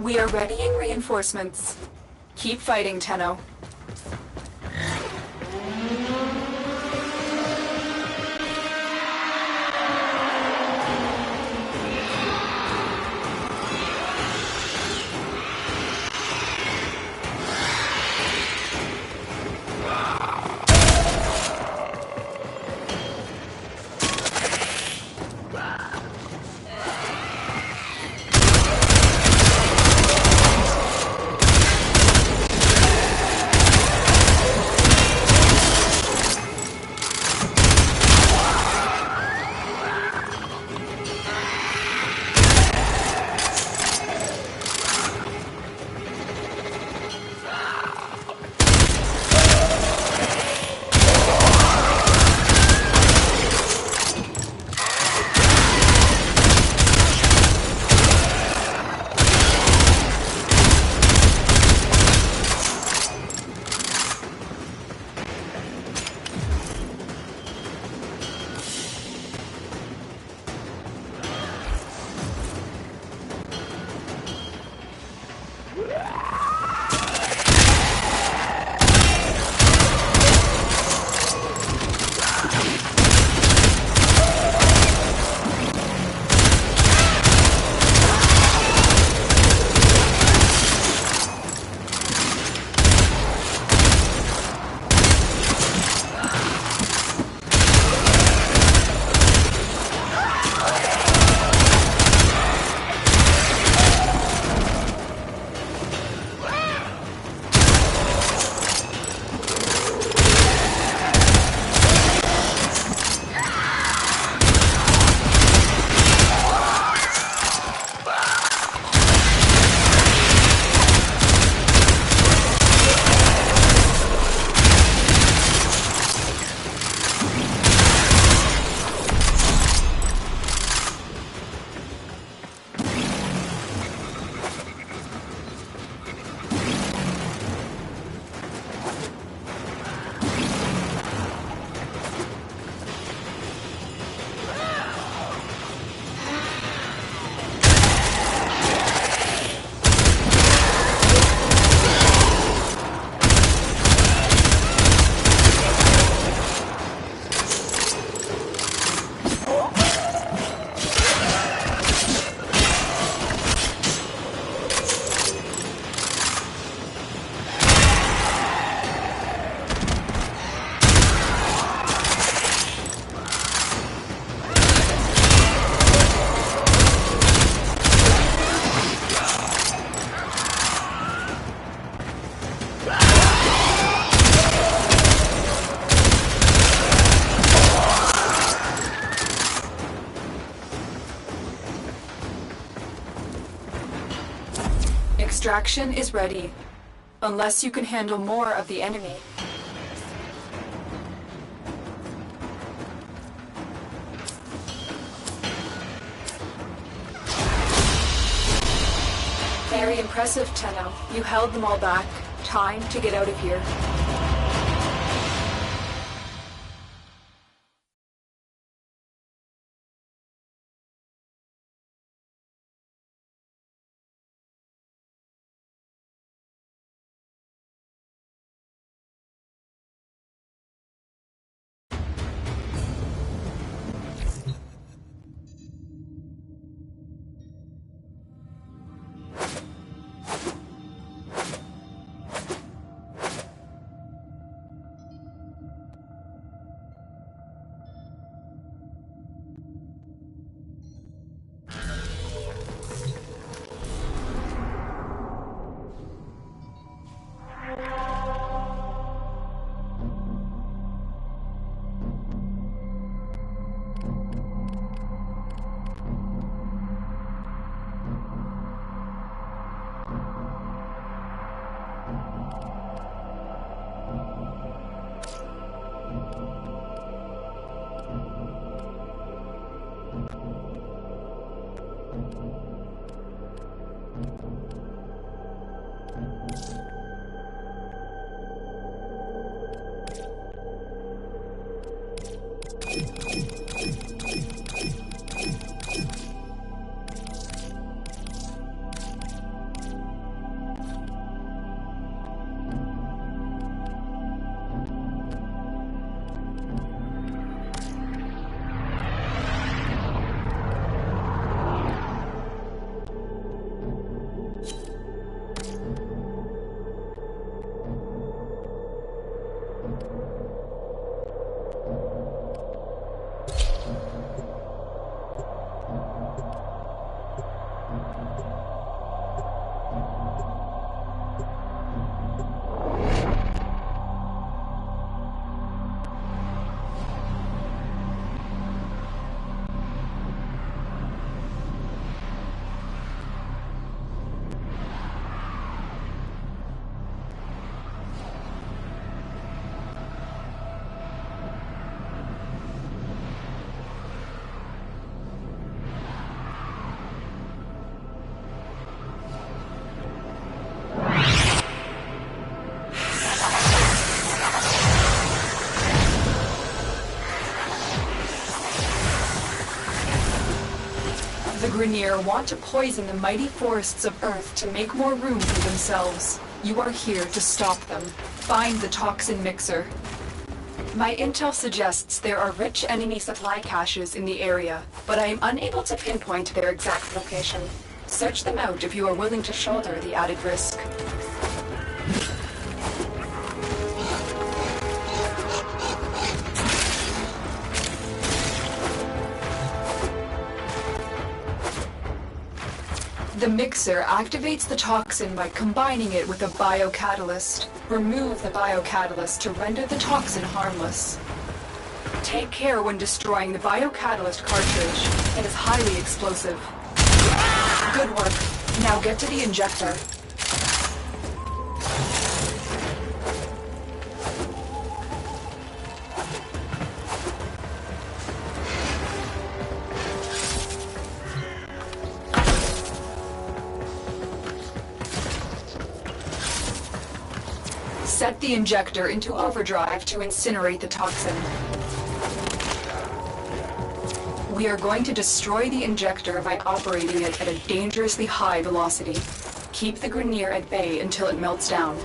We are readying reinforcements. Keep fighting, Tenno. Extraction is ready, unless you can handle more of the enemy. Very impressive, Tenno. You held them all back. Time to get out of here. The Grineer want to poison the mighty forests of Earth to make more room for themselves. You are here to stop them. Find the toxin mixer. My intel suggests there are rich enemy supply caches in the area, but I am unable to pinpoint their exact location. Search them out if you are willing to shoulder the added risk. The mixer activates the toxin by combining it with a biocatalyst. Remove the biocatalyst to render the toxin harmless. Take care when destroying the biocatalyst cartridge. It is highly explosive. Good work. Now get to the injector. Set the injector into overdrive to incinerate the toxin. We are going to destroy the injector by operating it at a dangerously high velocity. Keep the Grineer at bay until it melts down.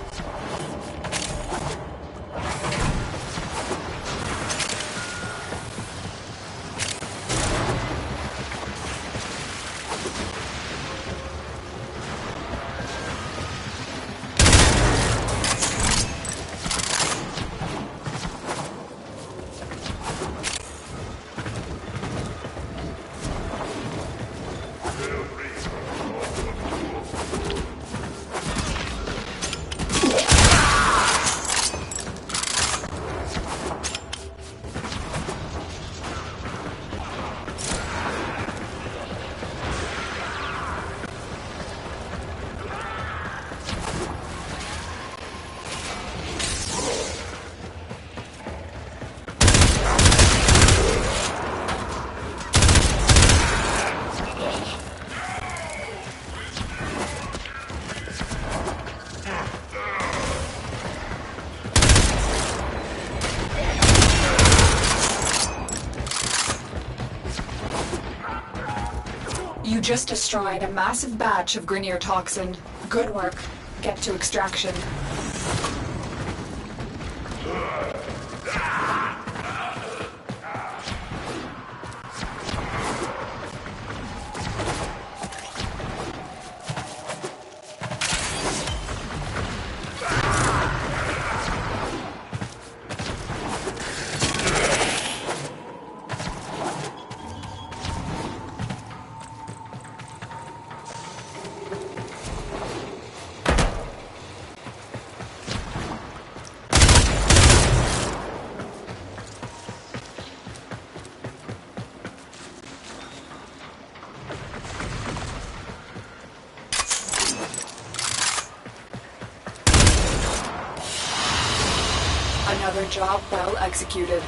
You just destroyed a massive batch of Grineer toxin. Good work. Get to extraction. Another job well executed.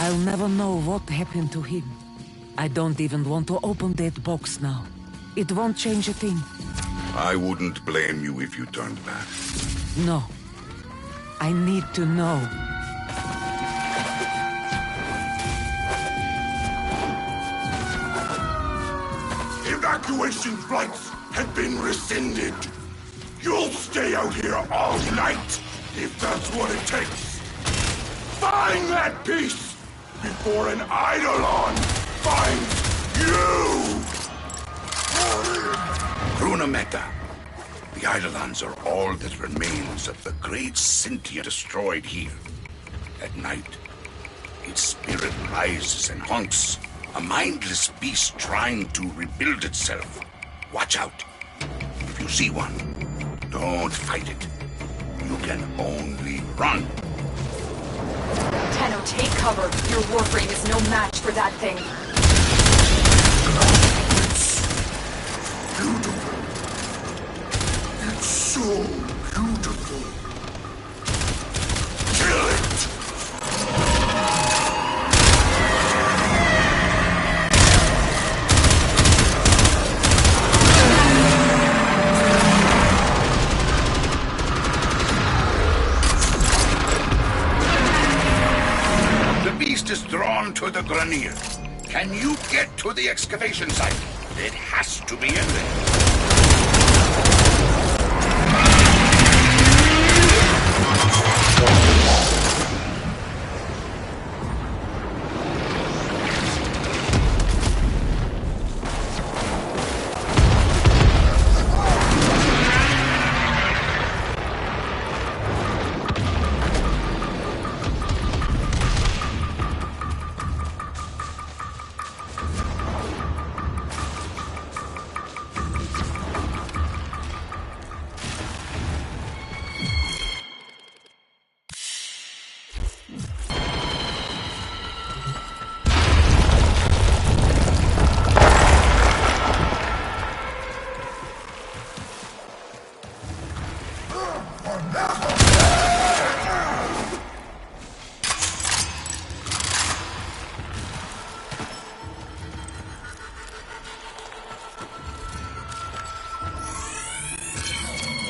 I'll never know what happened to him. I don't even want to open that box now. It won't change a thing. I wouldn't blame you if you turned back. No. I need to know. Evacuation flights have been rescinded. You'll stay out here all night, if that's what it takes. Find that piece before an Eidolon finds you! Grunameta. The Eidolons are all that remains of the great Cynthia destroyed here. At night, its spirit rises and haunts, a mindless beast trying to rebuild itself. Watch out. If you see one, don't fight it. You can only run. Tenno, take cover. Your Warframe is no match for that thing. It's beautiful. It's so beautiful. Kill it! Is drawn to the Grenier. Can you get to the excavation site? It has to be in there.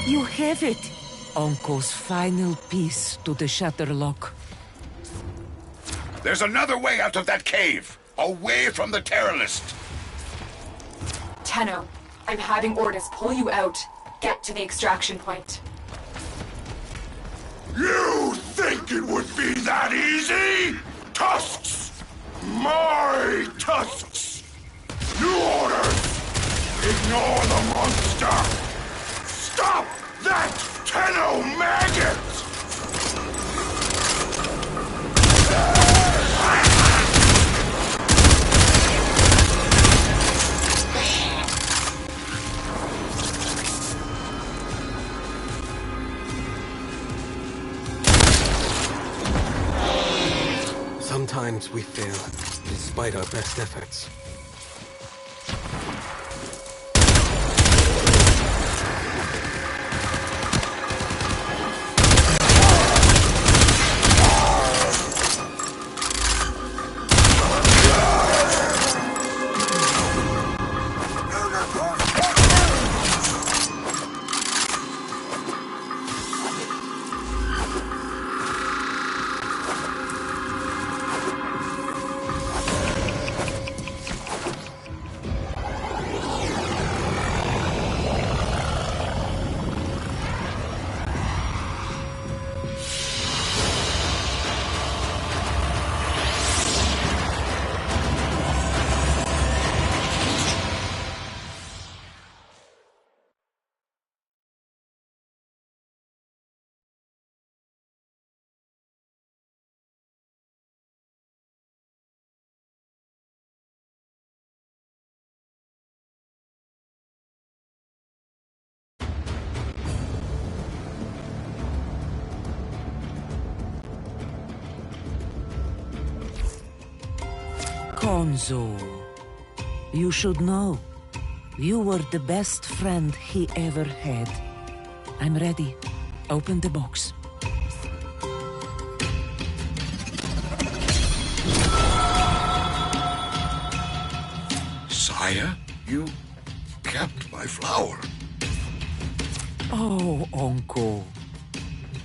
You have it! Uncle's final piece to the shutter lock. There's another way out of that cave! Away from the terrorist! Tenno, I'm having Ordis pull you out. Get to the extraction point. You think it would be that easy? Tusks! My tusks! New orders! Ignore the monster! Stop that Tenno maggot! Sometimes we fail, despite our best efforts. Konzo, you should know. You were the best friend he ever had. I'm ready. Open the box. Aya, you kept my flower. Oh, Uncle.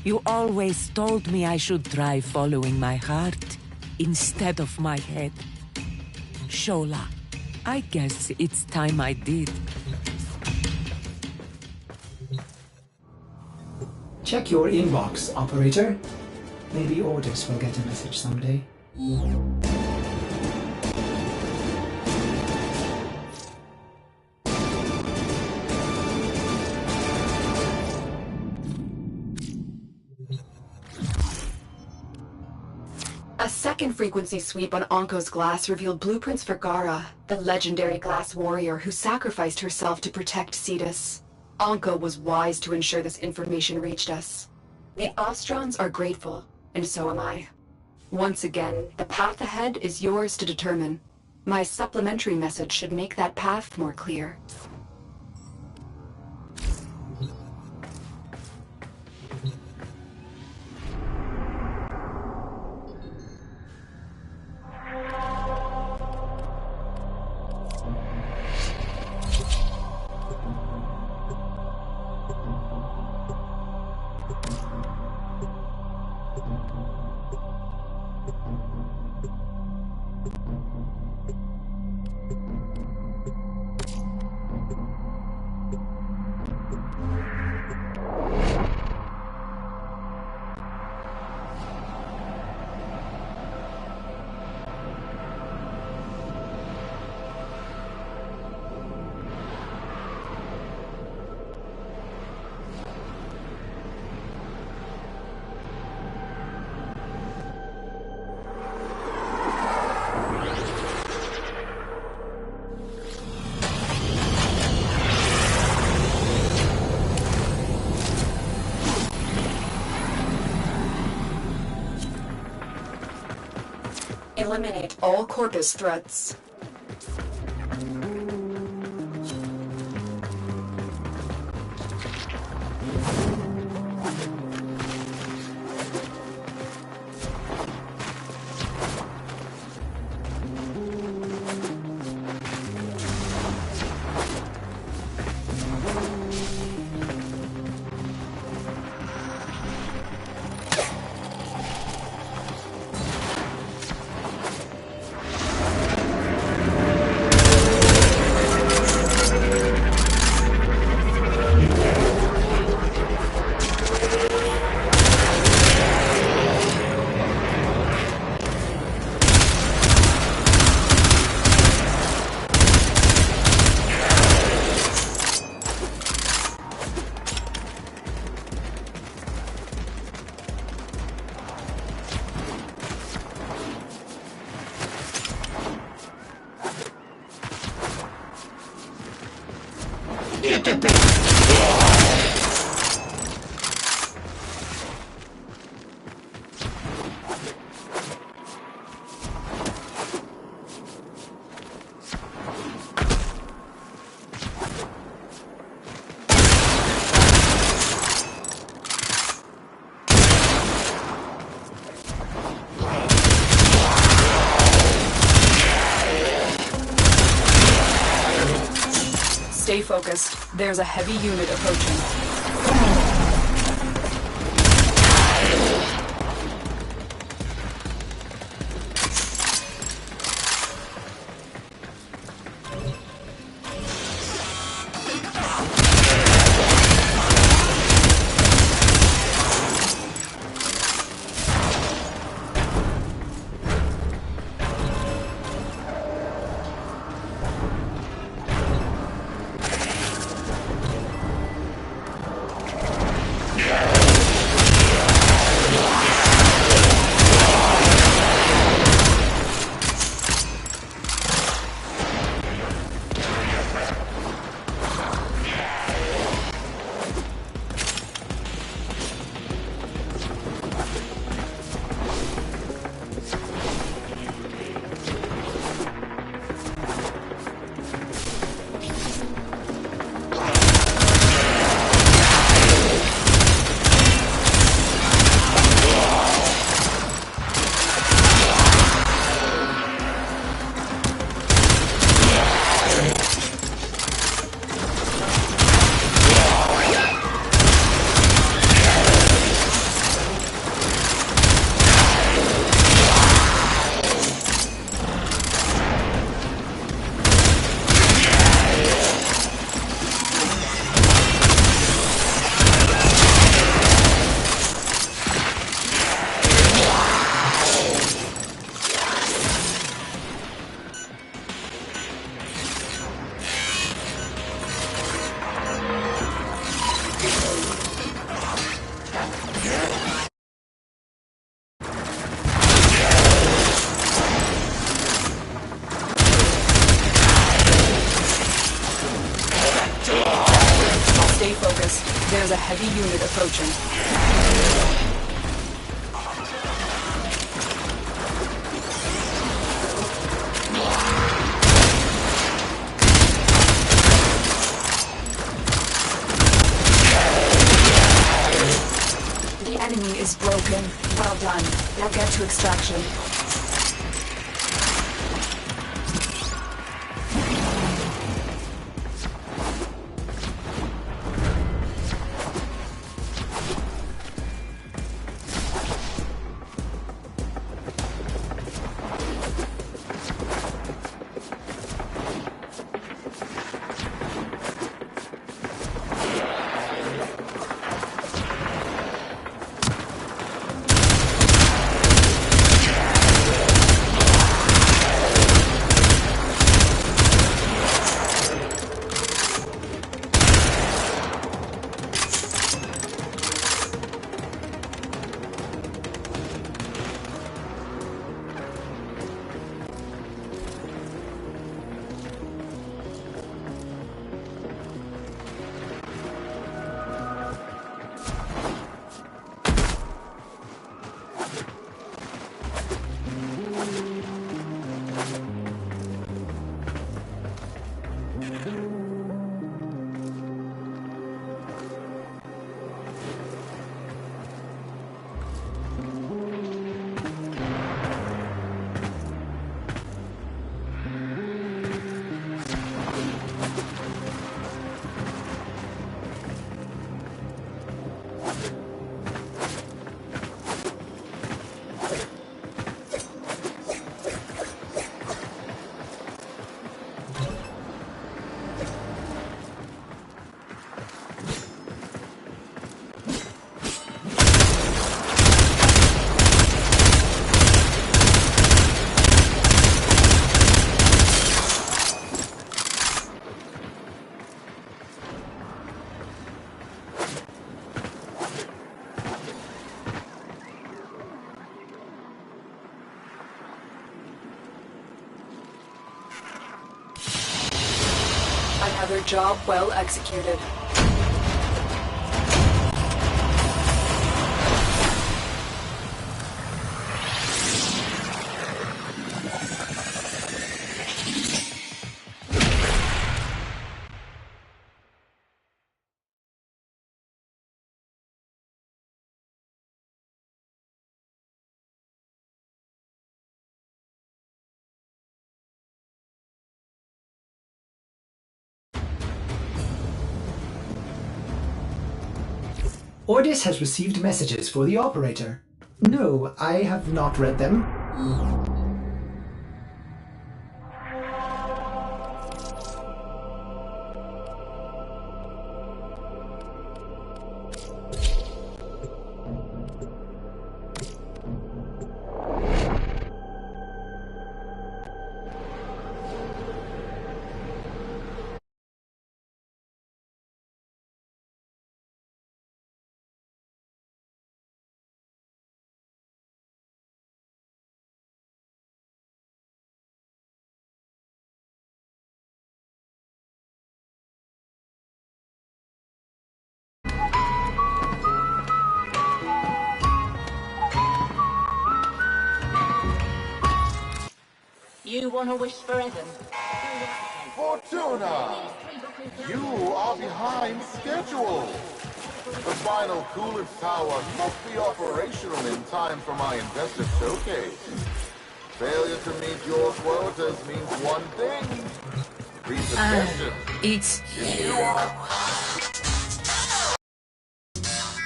You always told me I should try following my heart instead of my head. Shola, I guess it's time I did. Check your inbox, operator. Maybe Ordis will get a message someday. A second frequency sweep on Anko's glass revealed blueprints for Gara, the legendary glass warrior who sacrificed herself to protect Cetus. Anko was wise to ensure this information reached us. The Ostrons are grateful, and so am I. Once again, the path ahead is yours to determine. My supplementary message should make that path more clear. Eliminate all Corpus threats. Stay focused. There's a heavy unit approaching. approaching. The enemy is broken. Well done. Now get to extraction. Another job well executed. Ordis has received messages for the operator. No, I have not read them. You want to wish for heaven? Fortuna! You are behind schedule! The final coolant tower must be operational in time for my investor showcase. Failure to meet your quotas means one thing. Repossession. It's you.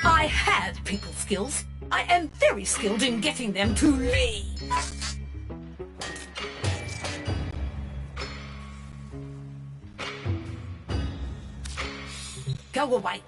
I have people skills. I am very skilled in getting them to leave. Go away.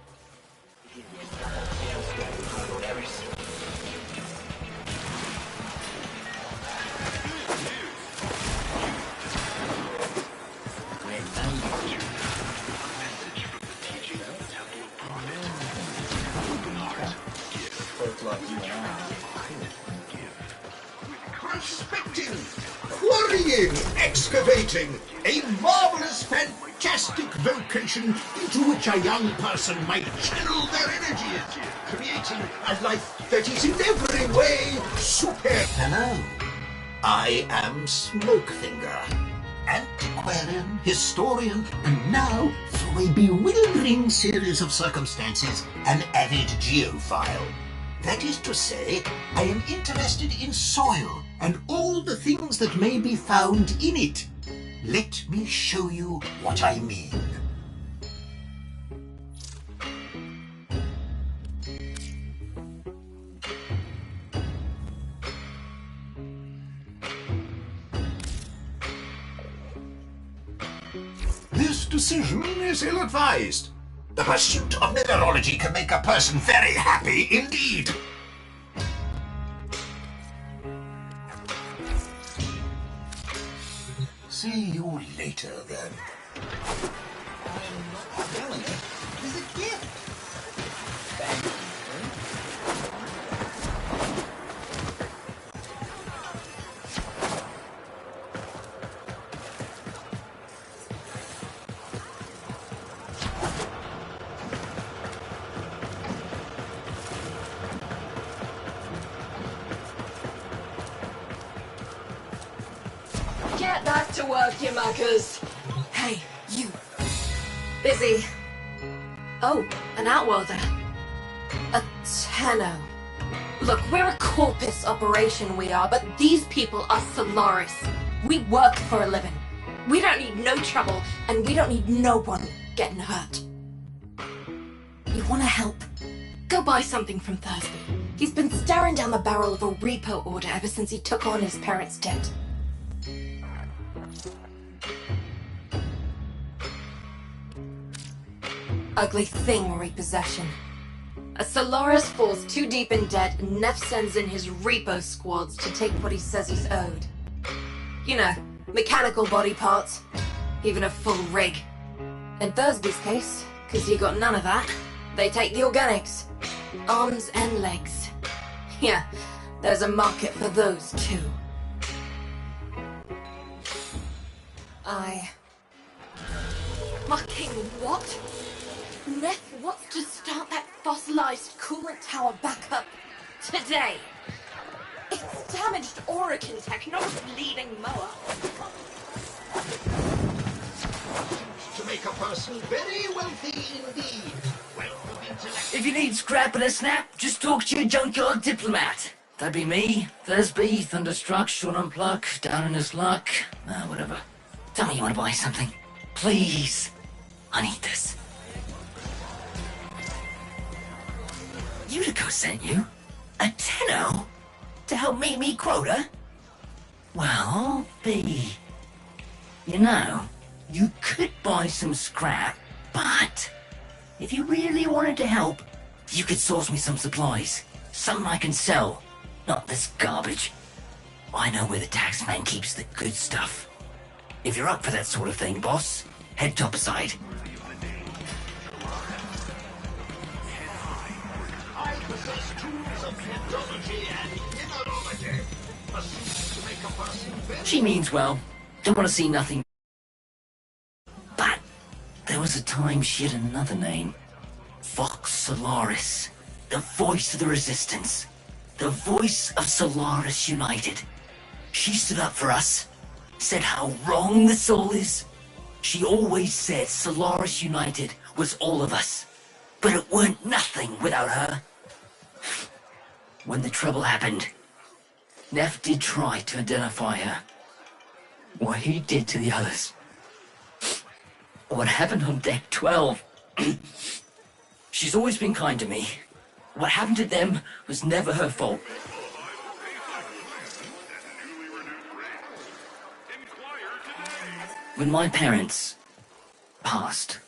Prospecting, quarrying, excavating, a marvelous majestic vocation into which a young person might channel their energies, creating a life that is in every way super. Hello, I am Smokefinger, antiquarian, historian, and now, through a bewildering series of circumstances, an avid geophile. That is to say, I am interested in soil and all the things that may be found in it. Let me show you what I mean. This decision is ill-advised. The pursuit of mineralogy can make a person very happy indeed. See you later, then. I'm not selling it. It's a gift. Thank you. Get back to work, you muckers. Hey, you. Busy. Oh, an outworlder. A Tenno. Look, we're a corpus operation, we are, but these people are Solaris. We work for a living. We don't need no trouble, and we don't need no one getting hurt. You wanna help? Go buy something from Thursby. He's been staring down the barrel of a repo order ever since he took on his parents' debt. Ugly thing, repossession. A Solaris falls too deep in debt, and Neff sends in his repo squads to take what he says he's owed. You know, mechanical body parts, even a full rig. In Thursby's case, because he got none of that, they take the organics. Arms and legs. Yeah, there's a market for those too. Fucking what? Neff wants to start that fossilized coolant tower back up today. It's damaged Orokin tech, not a bleeding mower. To make a person very wealthy indeed. Wealth of intellect. If you need scrap and a snap, just talk to your junkyard diplomat. That'd be me, Thursby, Thunderstruck, Sean Unpluck, down in his luck, whatever. Tell me you want to buy something. Please. I need this. Utico sent you? A Tenno? To help meet me quota? Well, B. You know, you could buy some scrap, but if you really wanted to help, you could source me some supplies. Something I can sell. Not this garbage. I know where the taxman keeps the good stuff. If you're up for that sort of thing, boss, head topside. I possess tools of hydrology and mineralogy. A suit to make a person very... She means well. Don't want to see nothing. But there was a time she had another name. Vox Solaris. The voice of the resistance. The voice of Solaris United. She stood up for us. Said how wrong the soul is. She always said Solaris United was all of us. But it weren't nothing without her. When the trouble happened, Neff did try to identify her. What he did to the others. What happened on deck 12. She's always been kind to me. What happened to them was never her fault. When my parents passed,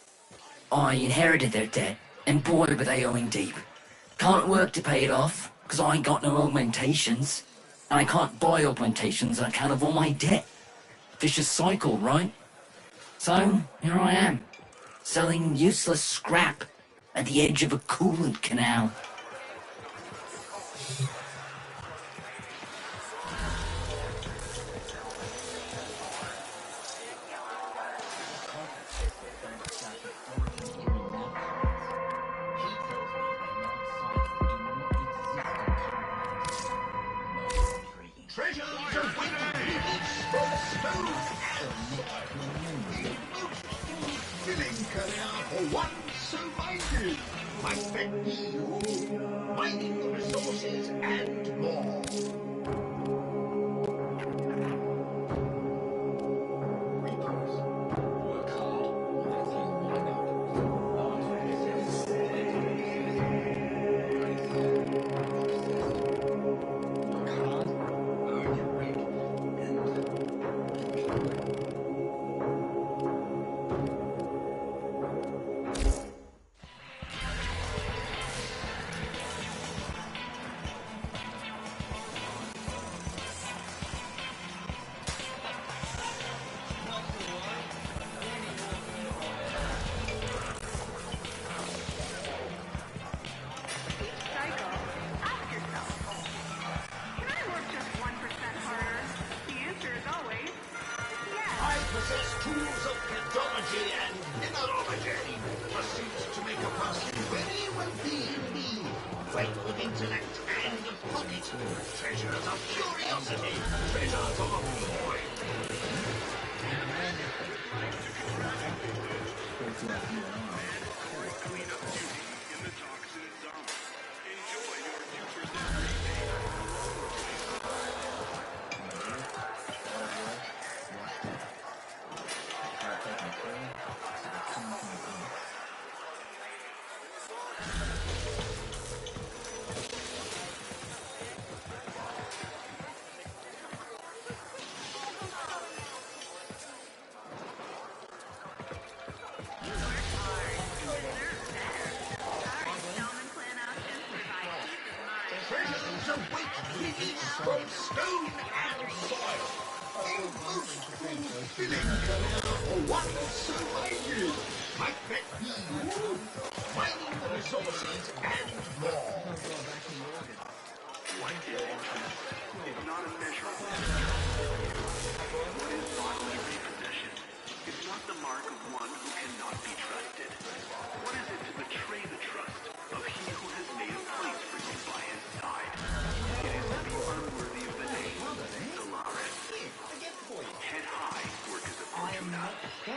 I inherited their debt, and boy were they owing deep. Can't work to pay it off, because I ain't got no augmentations. And I can't buy augmentations on account of all my debt. Vicious cycle, right? So, here I am, selling useless scrap at the edge of a coolant canal. stone and soil. A most fulfilling career for one so minded. Might that be you? Mining the resources and more. From stone and soil, a most fulfilling career for one so minded. Might that be you? Mining the resources and more. What is interest? It's not a measure of what is bodily repossession? It's not the mark of one who cannot be trusted. What is it to betray the trust of he who has made a place for you by his side? It is to be unworthy of the name, Solaris. Head high, workers of Fortuna. I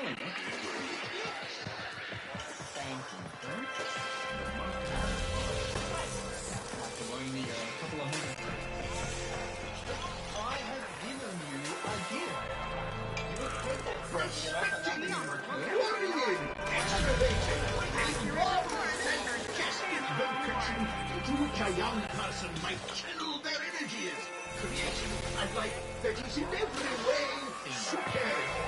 have given you a gift. Respecting, worrying, excavating, and marvelous and majestic vocation to which a young person might channel their energies, creating a life that is in every way superior.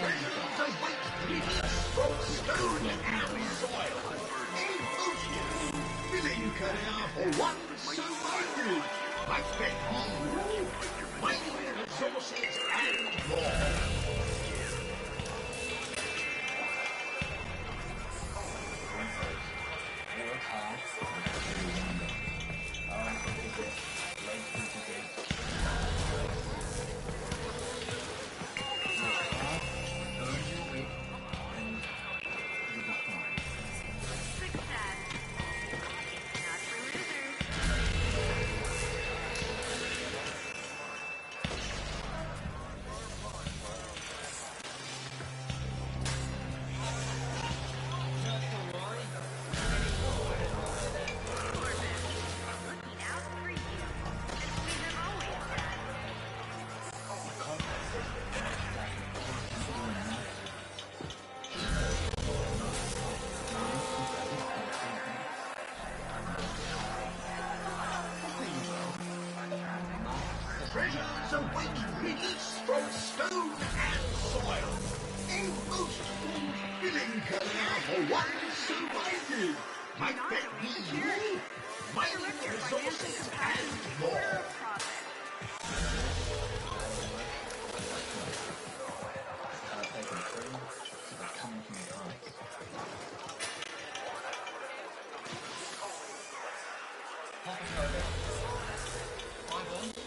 Treasures await release from stone and soil. A most fulfilling career for one so minded. Might that be you? Mining resources and more. Treasures await release from stone and soil. A most fulfilling career for one so minded. Might that be you? Mining resources and more.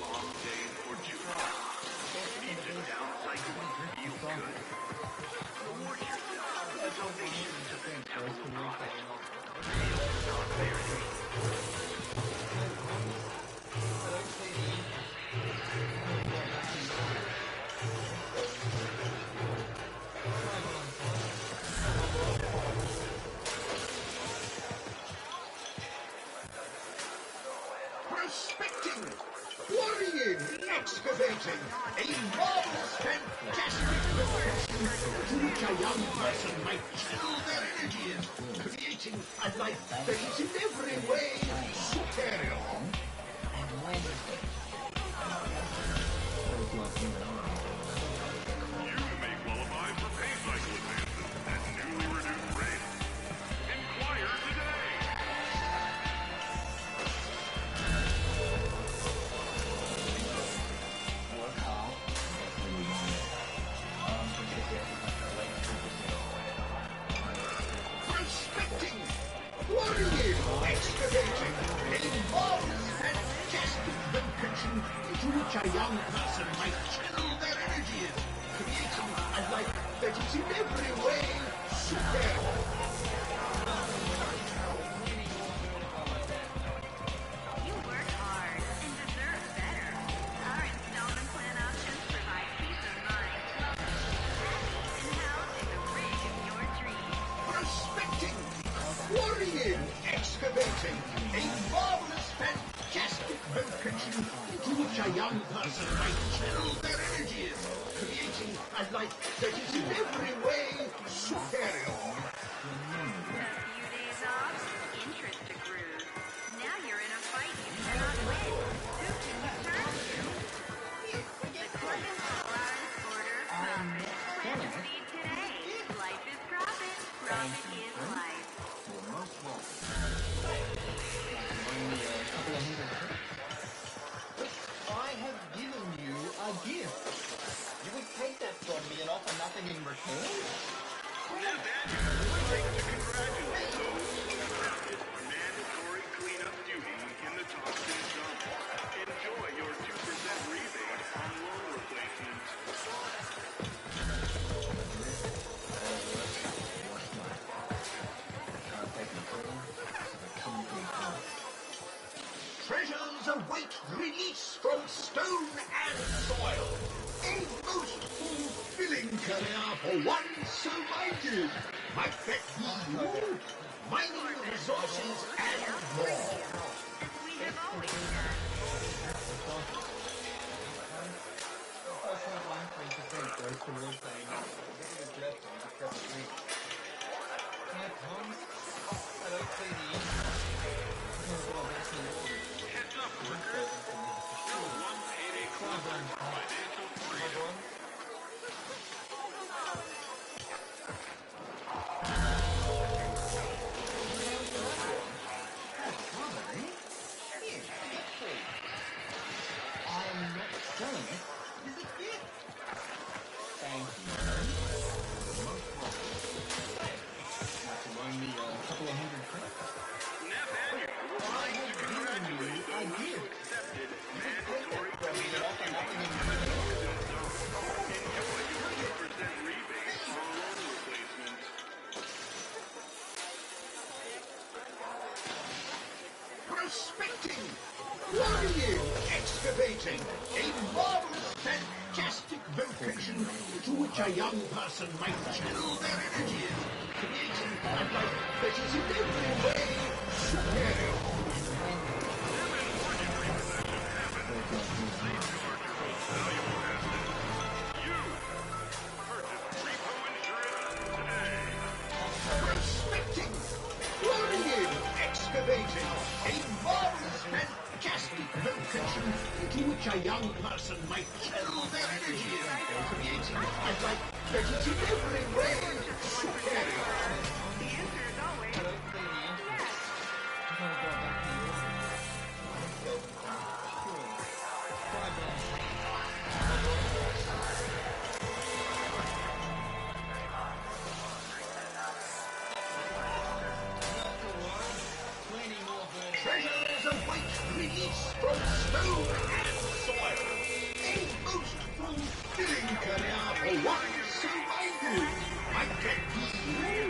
Long day for Fortuna. Need to downcycle and feel good. Reward yourself with a donation to the temple. Prospecting, quarrying, excavating, a marvelous, fantastic profession to which a young person might channel their energies, creating a life that is in every way superior. You may qualify for pay cycle advances at newly reduced rates. Inquire today! Prospecting, quarrying, excavating, a marvelous, fantastic vocation into which a young person might channel their energies, creating a life that is in every way superior. You work hard and deserve better. Our installment plan options provide peace of mind while keeping you happy and housed in the rig of your dreams. Prospecting, quarrying, excavating, a marvelous, fantastic vocation into which a young person might channel their energies, creating a life that is in every way superior. A few days off, interest accrues. Now you're in a fight you cannot win. Who can you turn to? The Corbin Solaris Order of Profit. Plant a seed today. Life is profit. Profit is life. I have given you a gift. You would take that from me and offer nothing in return? Nathaniel would like to congratulate those who accepted mandatory cleanup duty in the toxin dump. Enjoy your 2% rebate on loan replacement. Treasures await release from stone and soil. A most fulfilling career for one so minded. Might that be you? Mining resources and more. As we have always done. Also, 1% goes towards saying, this is left and just press green. Here comes. I don't see the Heads up, workers. Still one payday closer to financial freedom. I'm not selling it. It is a gift. Thank you. Have to loan me a couple of hundred credits. Nathaniel would like to congratulate those who accepted mandatory cleanup duty in the toxin dump. Enjoy your 2% rebate on loan replacement. Prospecting, quarrying, excavating, a marvelous, fantastic vocation to which a young person might channel their energies, creating a life that is in every way superior. Prospecting, quarrying, excavating, a marvelous, fantastic vocation into which a young person might channel their energies, creating a life that is in every way superior. The answer is always Treasures await release from stone and soil. A most fulfilling career for one so minded. Might that be you?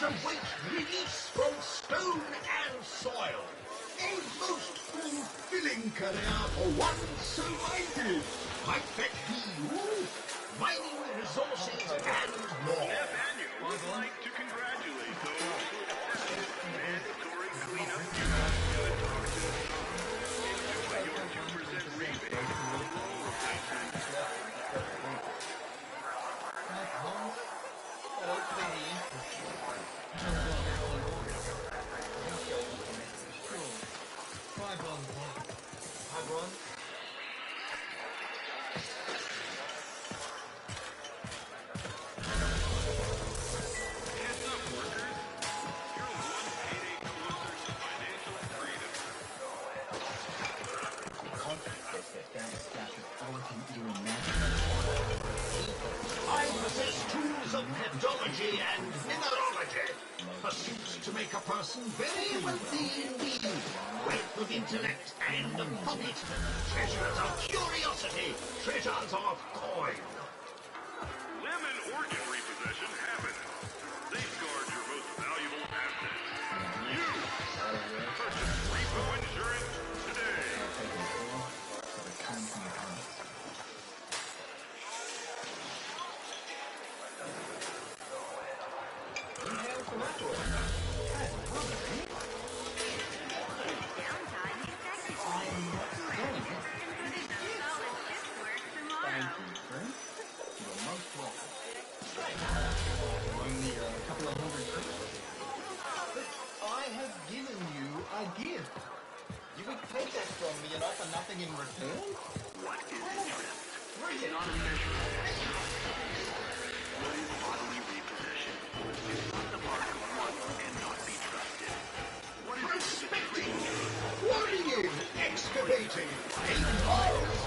await release from stone and soil. A most fulfilling career for one so minded. Might that be you? Mining resources and more. Nathaniel would like to congratulate those who accepted mandatory cleanup duties in the toxin. Enjoy your 2% rebate on all replacements. Heads up, workers. You're one payday closer to financial freedom. I possess tools of petrology and mineralogy. Pursuits to make a person very wealthy indeed. Wealth of intellect and of pocket. Treasures of curiosity. Treasures of coin. Lemon organ repossession happened. Safeguard your most valuable asset. You! Purchase repo insurance today. Downtime effectively. And put in a solid shift work tomorrow. I have given you a gift. You would take that from me and offer nothing in return? What is interest? Bring it. Not a measure. What is bodily repossession? It's not the mark of one who cannot be trusted. What is Prospecting, quarrying, excavating, a miles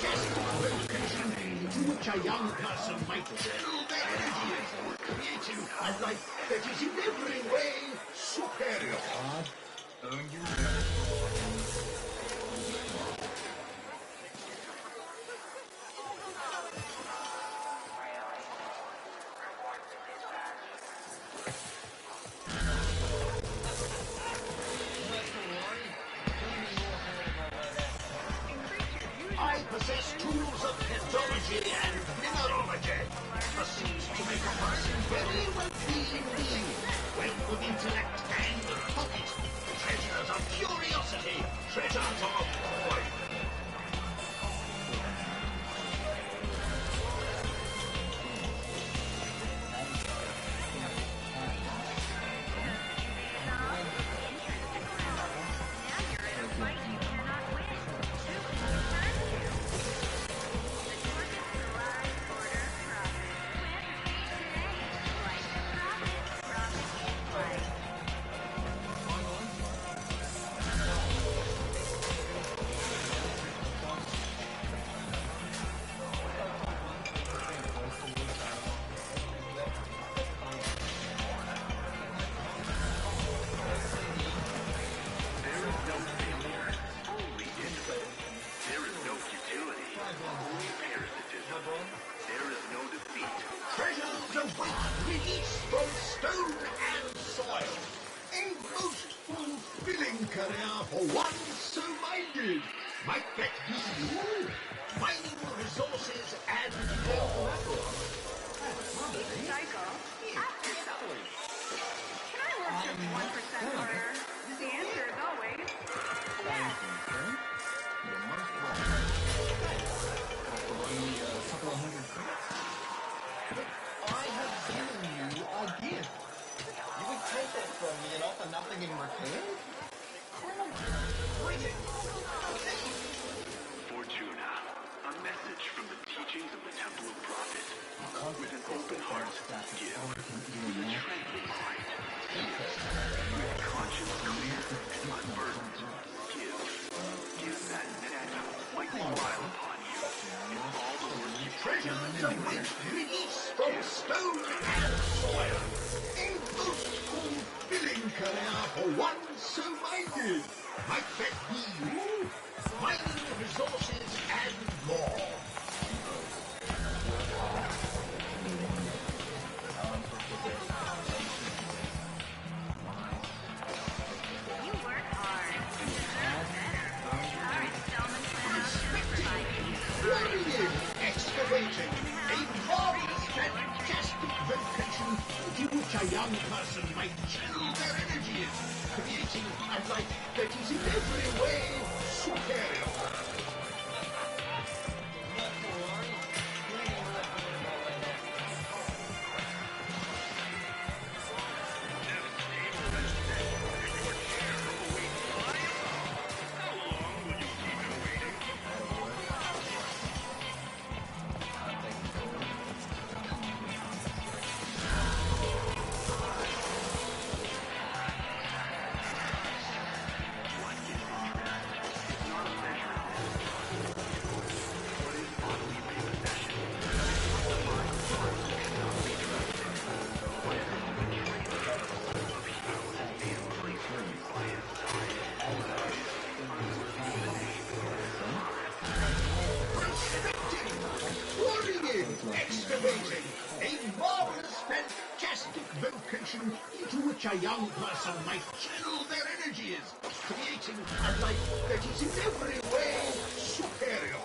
just location to which a young person might channel their energies, creating a life that is in every way superior. I possess tools of petrology and mineralogy. Pursuits to make a person very wealthy indeed. Wealth of intellect and of pocket. Treasures of curiosity. Treasures of coin. Treasures await release from stone and soil. A most fulfilling career for one so minded. Might that be you? Mining resources and more. Psycho, ask yourself, can I work just 1% harder? The answer is always yes. I have given you a gift. You would take that from me and offer nothing in return? Bring it. Fortuna, a message from the teachings of the Temple of Profit. With an open heart, give. With a tranquil mind, give. With conscience clear and unburdened, give. Give that mighty smile upon you. And all the work you Treasures await release from stone and soil. A most fulfilling career for one so minded. Might that be you? Mining resources and more. a young person might channel their energies, creating a life that is in every way superior. Excavating, a marvelous, fantastic vocation into which a young person might channel their energies, creating a life that is in every way superior.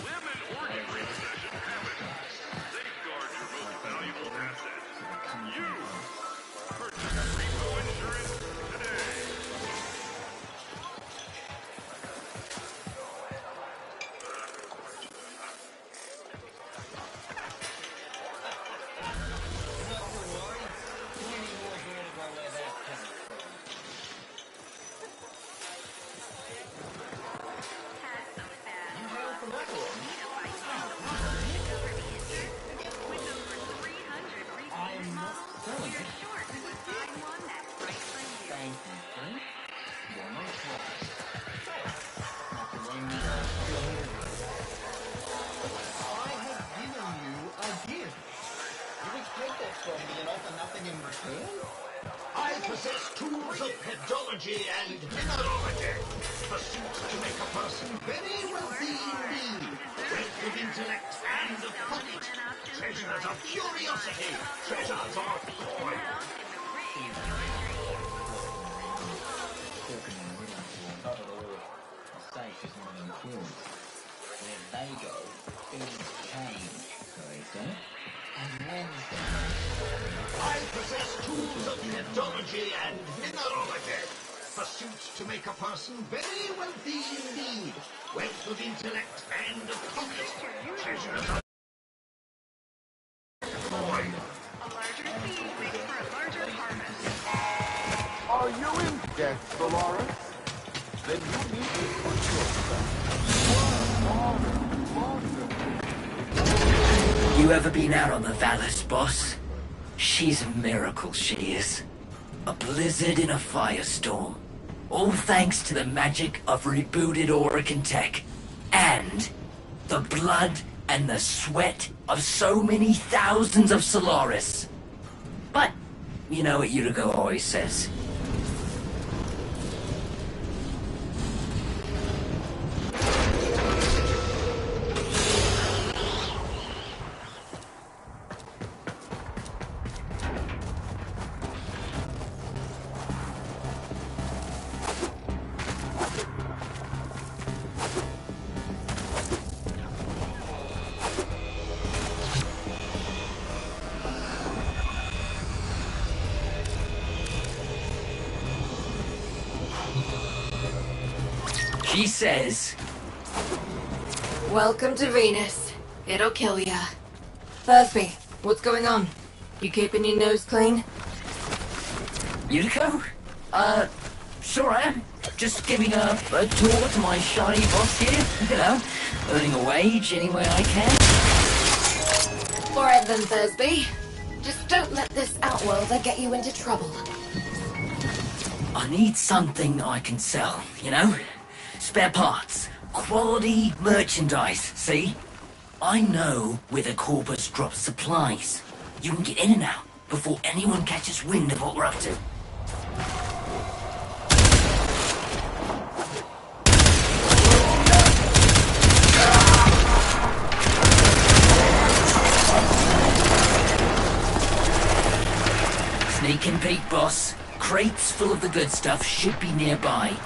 Women organ repossession happens. Safeguard your most valuable asset. You purchase repo insurance today. I possess tools of pedology and mineralogy, pursuits to make a person very wealthy indeed, wealth of intellect and of pocket, treasures of curiosity, treasures of coin. Where they go, things change, and then I possess tools of pedology and mineralogy, pursuits to make a person very wealthy indeed, wealth of intellect and of pocket, treasures of coin. A larger seed makes for a larger harvest. Are you in debt, Solaris? Then you need to put yourself You ever been out on the Vallis, boss? She's a miracle, she is. A blizzard in a firestorm. All thanks to the magic of rebooted Oregon tech. And the blood and the sweat of so many thousands of Solaris. But, you know what Utigo always says. She says, Welcome to Venus. It'll kill ya. Thursby, what's going on? You keeping your nose clean? Utigo? Sure am. Just giving a tour to my shiny boss here, you know, earning a wage any way I can. Alright then, Thursby. Just don't let this outworlder get you into trouble. I need something I can sell, you know? Spare parts, quality merchandise, see? I know where the Corpus drops supplies. You can get in and out before anyone catches wind of what we're up to. Sneak and peek, boss. Crates full of the good stuff should be nearby.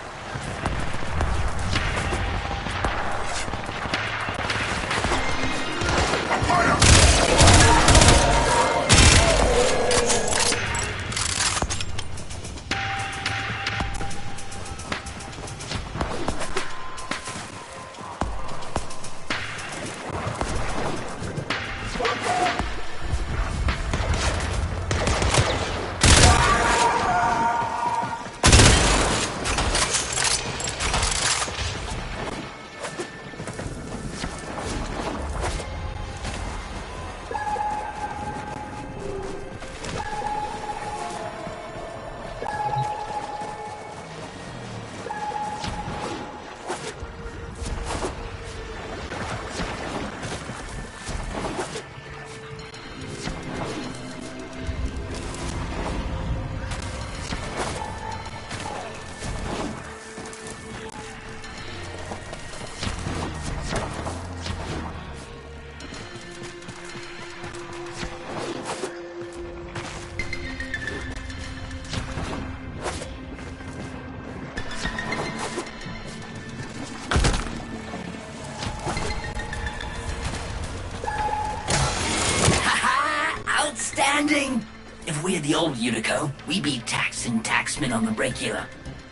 outstanding! If we had the old Unico, we'd be taxing taxmen on the regular.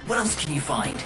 What else can you find?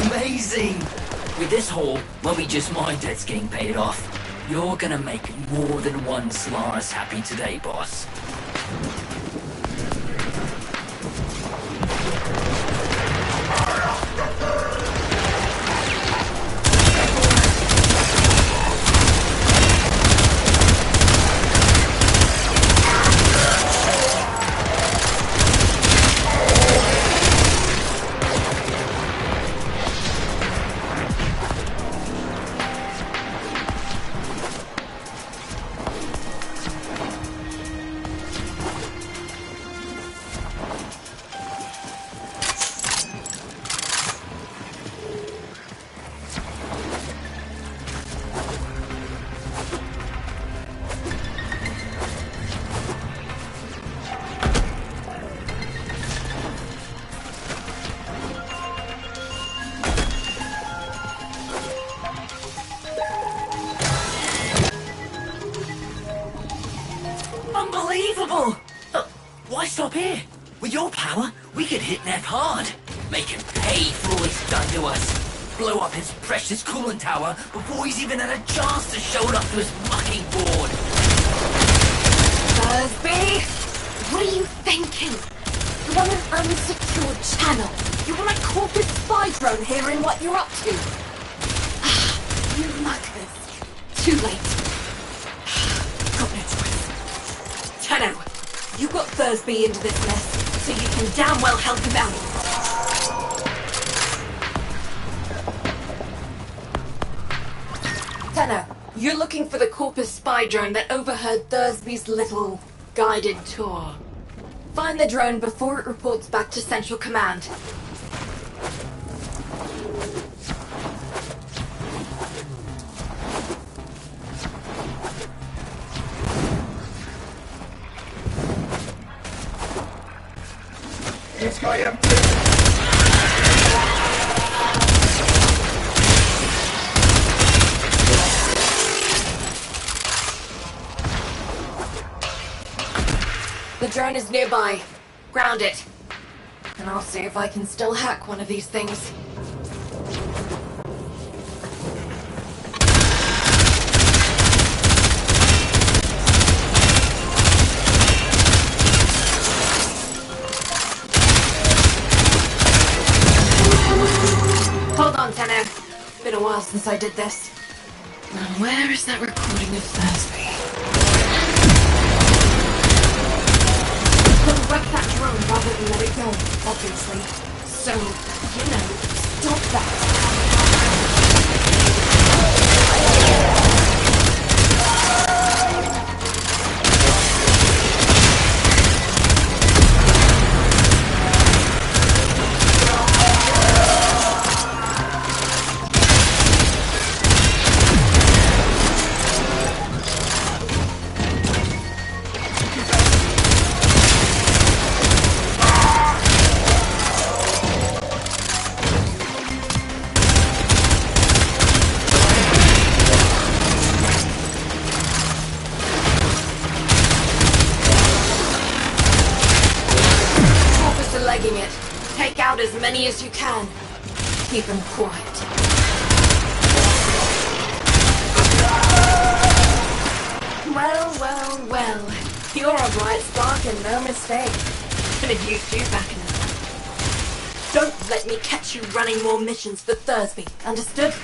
Amazing! With this haul, won't be just my debts getting paid off. You're gonna make more than one Solaris happy today, boss. Unbelievable! Why stop here? With your power, we could hit Neff hard. Make him pay for all he's done to us. Blow up his precious coolant tower before he's even had a chance to show it up to his mucking board. Thursby, what are you thinking? You want an unsecured channel. You want a corporate spy drone hearing what you're up to. You Muckers. Too late. Got no choice. Tenno, you got Thursby into this mess, so you can damn well help him out. Tenno, you're looking for the Corpus spy drone that overheard Thursby's little guided tour. Find the drone before it reports back to Central Command. This guy empty. The drone is nearby. Ground it. And I'll see if I can still hack one of these things. Hold on, Tenno. Been a while since I did this. Now where is that recording of Thursby? We'll wreck that drone rather than let it go, obviously. So, stop that. Legging it. Take out as many as you can. Keep them quiet. Well. You're a bright spark and no mistake. Could have used you back in the day. Don't let me catch you running more missions for Thursby, understood?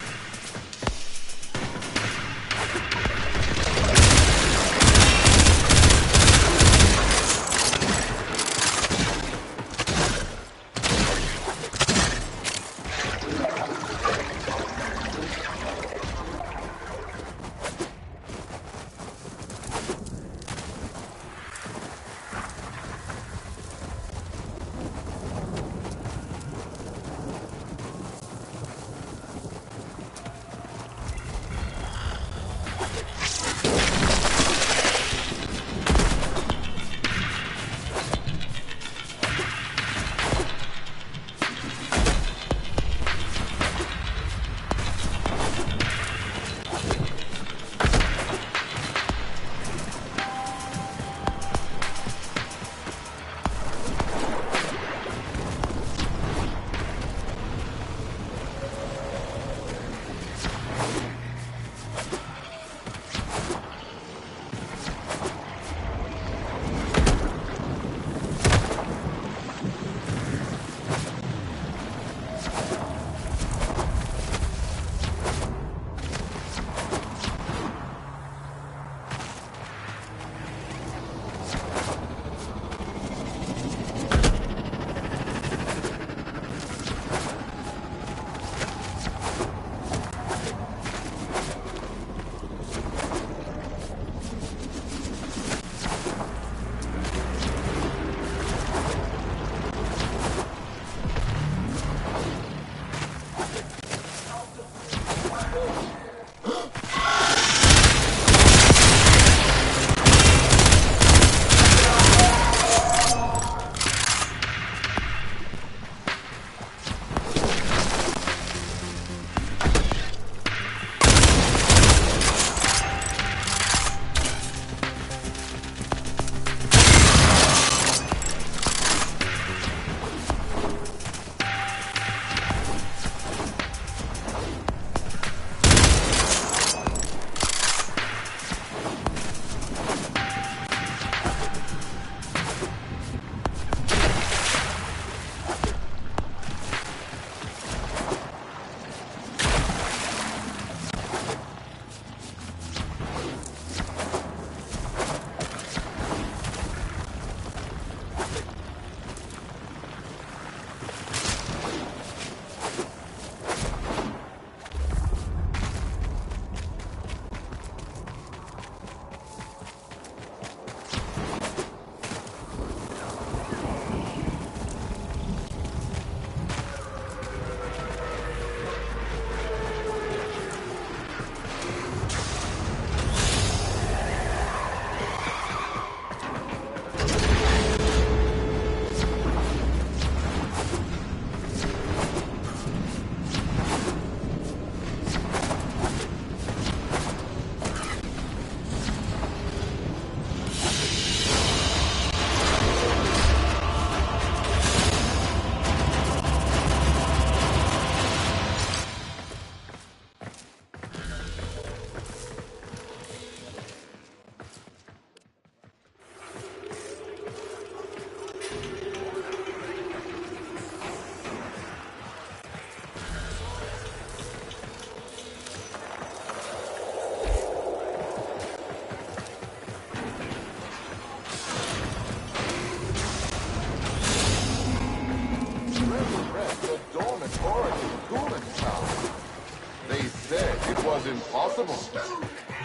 impossible.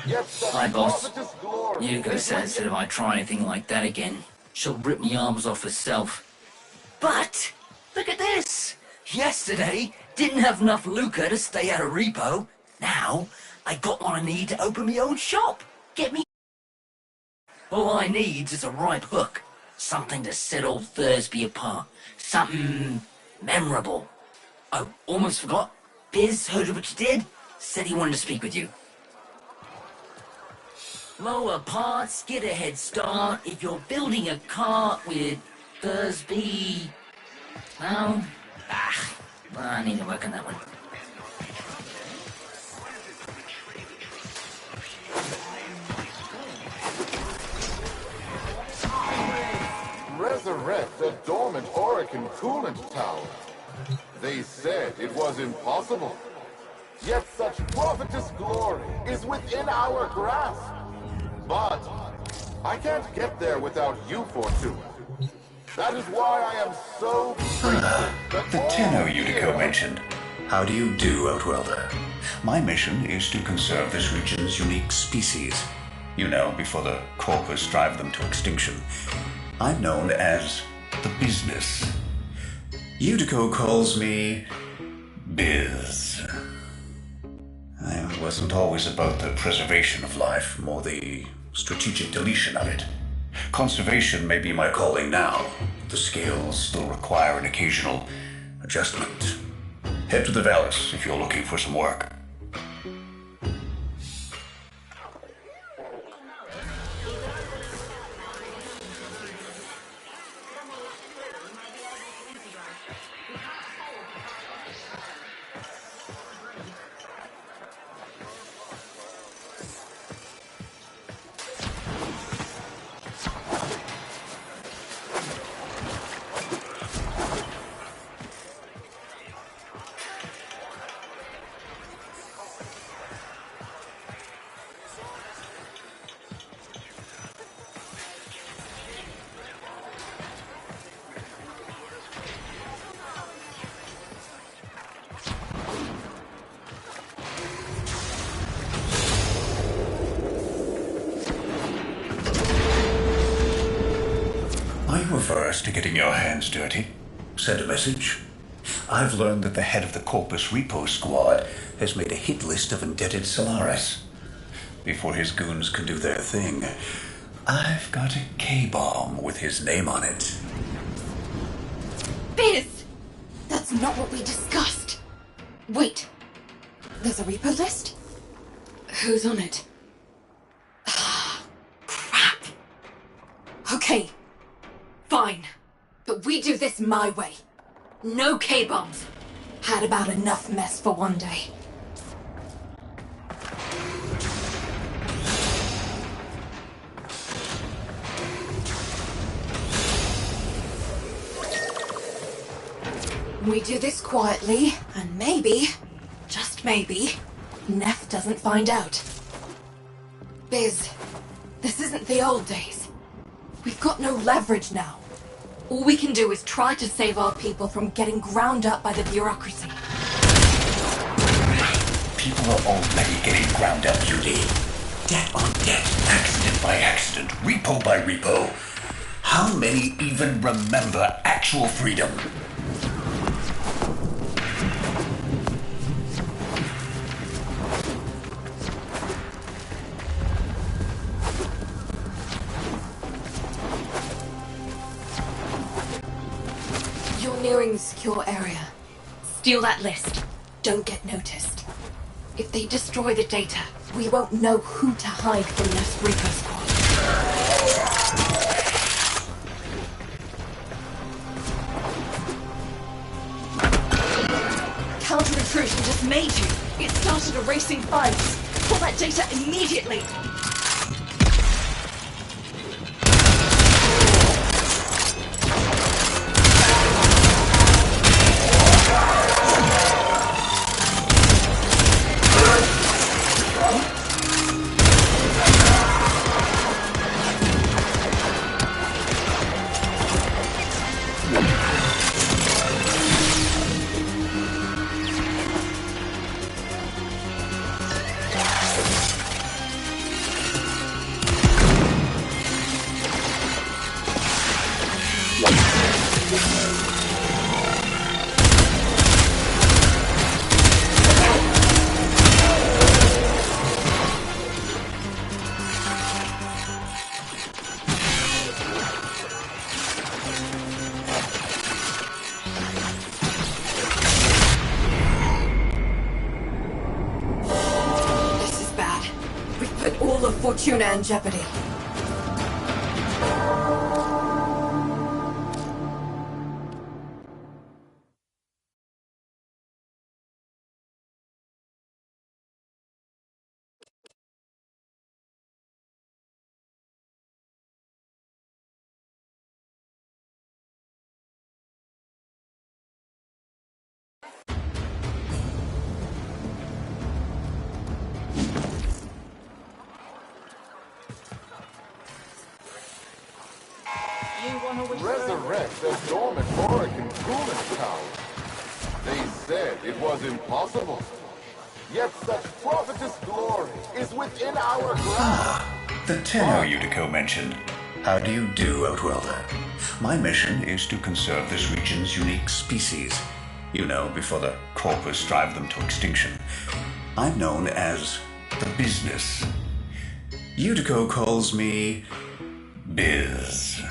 Yet such Hi, boss. profitous glory Yuko is says that if I try anything like that again, she'll rip me arms off herself. But, look at this! Yesterday, didn't have enough lucre to stay out of repo. Now, I got what I need to open my own shop. Get me... All I need is a right hook. Something to set old Thursby apart. Something memorable. Oh, almost forgot. Biz heard of what you did. Said he wanted to speak with you. Lower parts, get a head start. If you're building a cart with Thursby... Well, I need to work on that one. resurrect a dormant Orican coolant tower. They said it was impossible. Yet such profitous glory is within our grasp. But I can't get there without you, Fortuna. That is why I am so grateful. The Tenno Unico mentioned. How do you do, Outwelder? My mission is to conserve this region's unique species. You know, before the Corpus drive them to extinction. I'm known as the Business. Unico calls me Biz. I wasn't always about the preservation of life, more the strategic deletion of it. Conservation may be my calling now. The scales still require an occasional adjustment. Head to the Valis if you're looking for some work. Averse to getting your hands dirty. Send a message. I've learned that the head of the Corpus Repo Squad has made a hit list of indebted Solaris. Before his goons can do their thing, I've got a K-bomb with his name on it. Biz! That's not what we discussed. Wait. There's a repo list? Who's on it? Crap. Okay. Fine. But we do this my way. No K-bombs. Had about enough mess for one day. We do this quietly, and maybe, just maybe, Neff doesn't find out. Biz, this isn't the old days. We've got no leverage now. All we can do is try to save our people from getting ground up by the bureaucracy. People are already getting ground up, Judy. Debt on debt, accident by accident, repo by repo. How many even remember actual freedom? Nearing the secure area. Steal that list. Don't get noticed. If they destroy the data, we won't know who to hide from this Reaper squad. Counter-intrusion just made you. It started erasing files. Pull that data immediately. Fortuna in jeopardy. Resurrect the dormant Orican coolant tower. They said it was impossible. Yet such prophetess glory is within our grasp. The Tenno Utico mentioned. How do you do, Outworlder? My mission is to conserve this region's unique species. You know, before the corpus drive them to extinction. I'm known as the Business. Utico calls me Biz.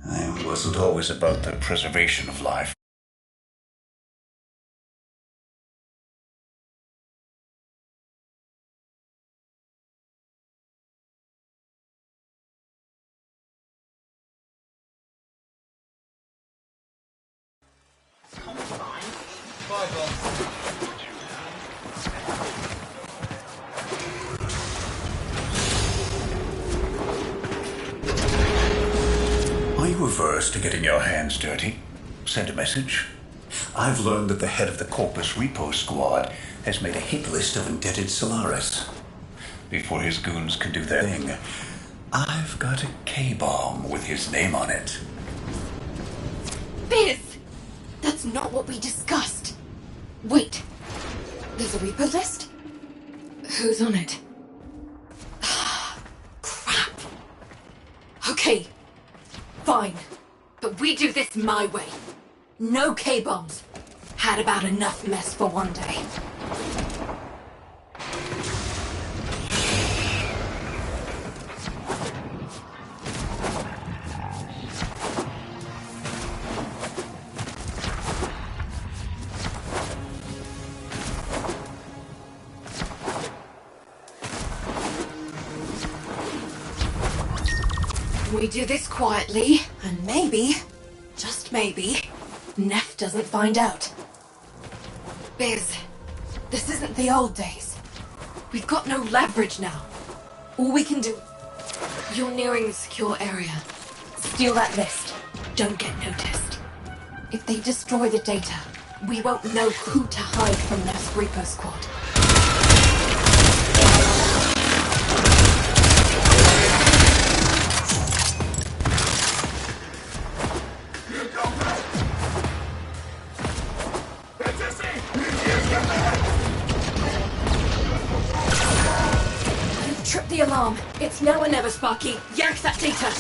I wasn't always about the preservation of life. Are you averse to getting your hands dirty? Send a message. I've learned that the head of the Corpus Repo Squad has made a hit list of indebted Solaris. Before his goons can do their thing, I've got a K-bomb with his name on it. Biz! That's not what we discussed. Wait. There's a repo list? Who's on it? Crap. Okay. Fine. But we do this my way. No K-bombs. Had about enough mess for one day. We do this quietly, and maybe, just maybe, Neff doesn't find out. Biz, this isn't the old days. We've got no leverage now. All we can do... You're nearing the secure area. Steal that list. Don't get noticed. If they destroy the data, we won't know who to hide from Neff's Repo Squad. Trip the alarm. It's now or never, Sparky. Yank that data.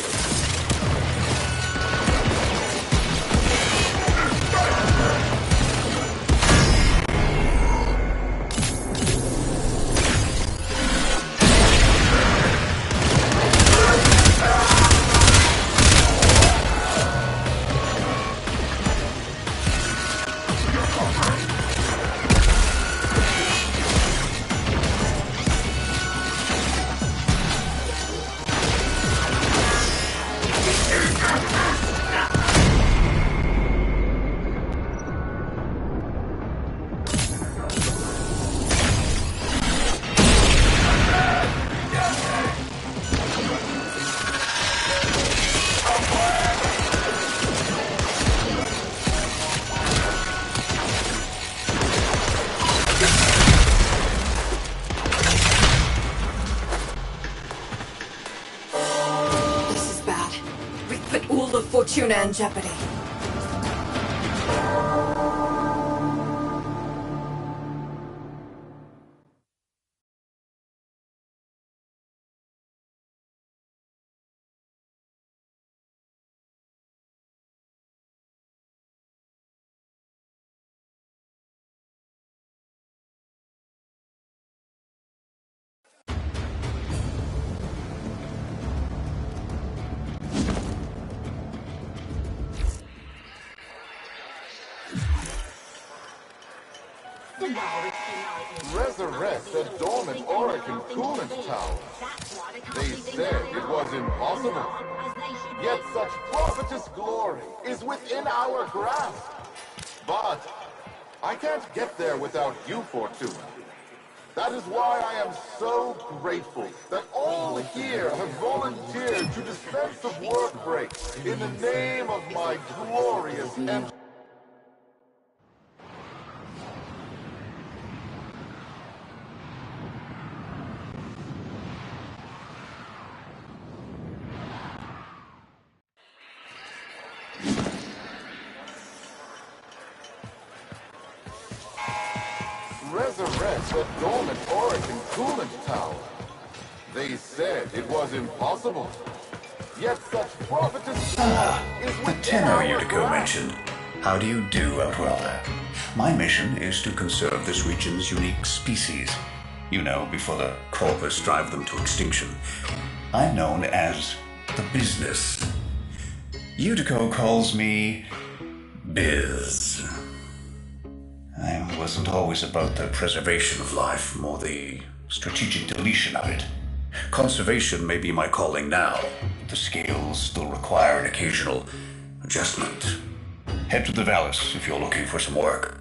Fortuna in jeopardy. resurrect the dormant Oracle coolant tower. They said it was impossible. Yet such prophetess glory is within our grasp. But I can't get there without you, Fortuna. That is why I am so grateful that all here have volunteered to dispense of work breaks in the name of my glorious empire. Resurrect the dormant Oracle coolant tower. They said it was impossible. Yet such prophetess is The within tenor our Utico grasp. mentioned. How do you do, Outwelder? My mission is to conserve this region's unique species. You know, before the corpus drive them to extinction. I'm known as the Business. Utico calls me Biz. I wasn't always about the preservation of life, more the strategic deletion of it. Conservation may be my calling now, but the scales still require an occasional adjustment. Head to the Vallis if you're looking for some work.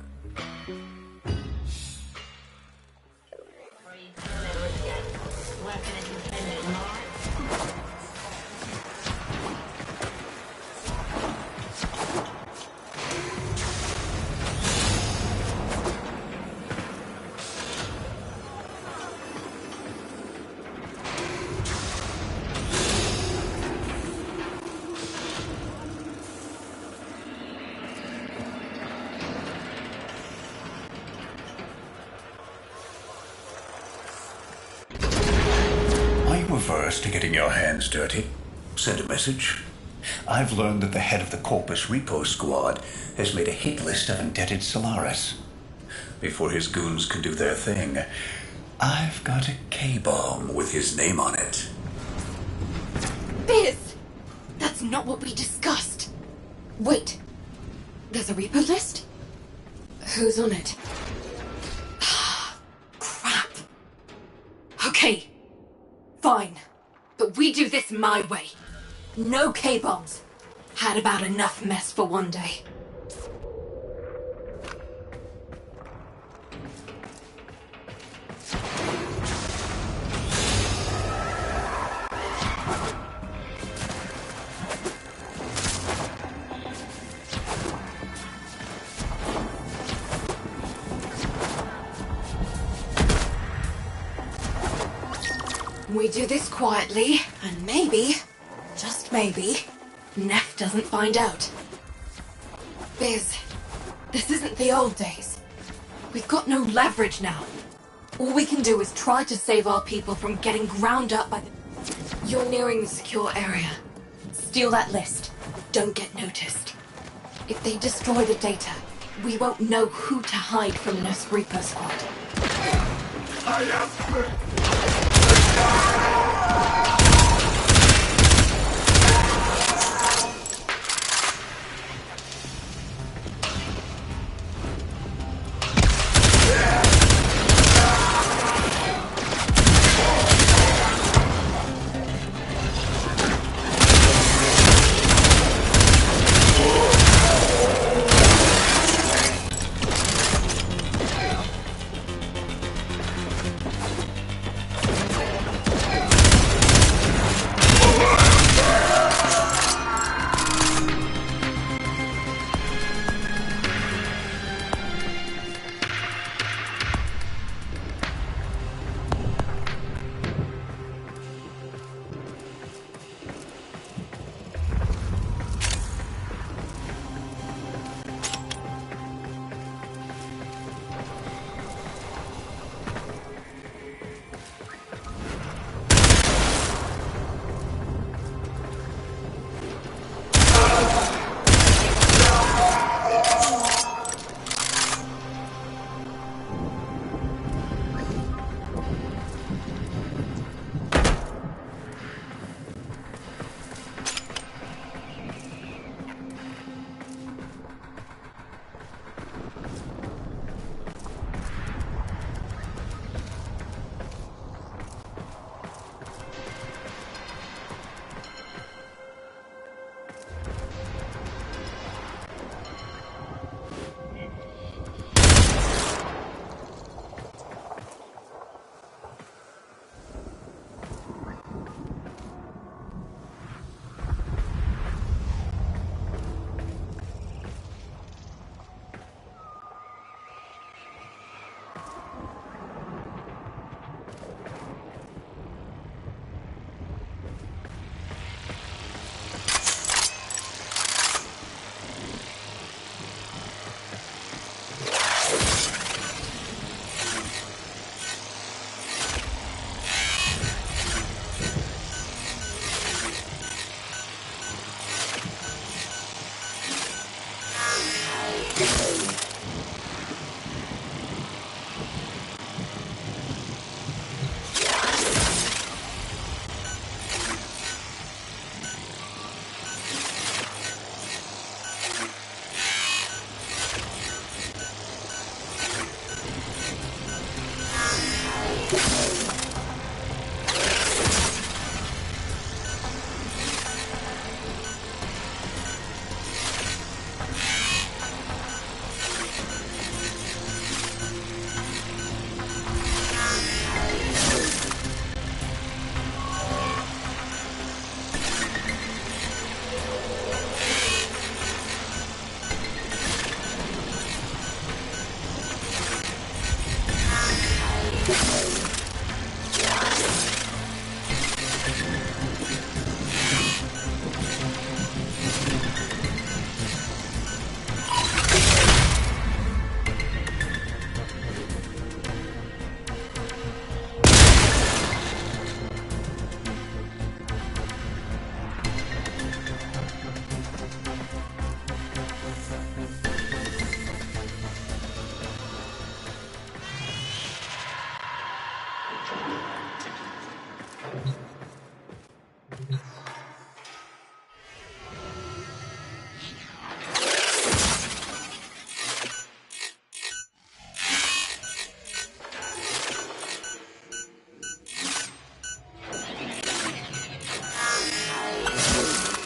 Averse to getting your hands dirty. Send a message. I've learned that the head of the Corpus Repo Squad has made a hit list of indebted Solaris. Before his goons can do their thing, I've got a K-bomb with his name on it. Biz! That's not what we discussed. Wait. There's a repo list? Who's on it? Crap. Okay. Fine. But we do this my way. No K-bombs. Had about enough mess for one day. We do this quietly, and maybe, just maybe, Neff doesn't find out. Biz, this isn't the old days. We've got no leverage now. All we can do is try to save our people from getting ground up by the... You're nearing the secure area. Steal that list. Don't get noticed. If they destroy the data, we won't know who to hide from Neff's Reaper Squad. I am...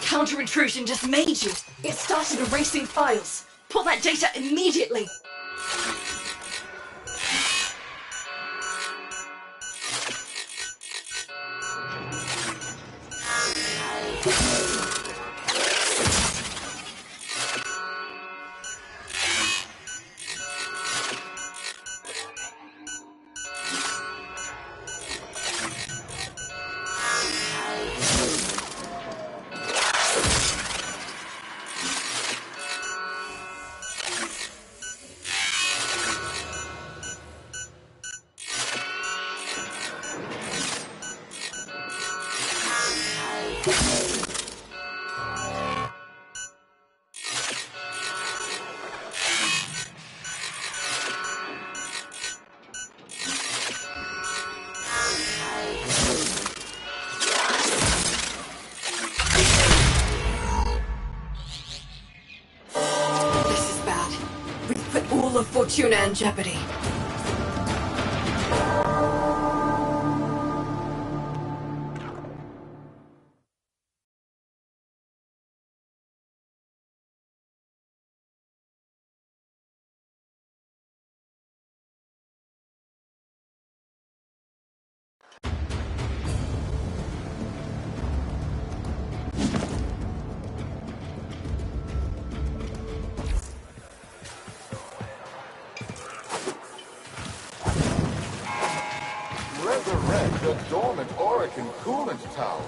Counter-intrusion just made you. It started erasing files. Pull that data immediately. Of Fortuna in jeopardy. Resurrect the dormant Orican coolant tower.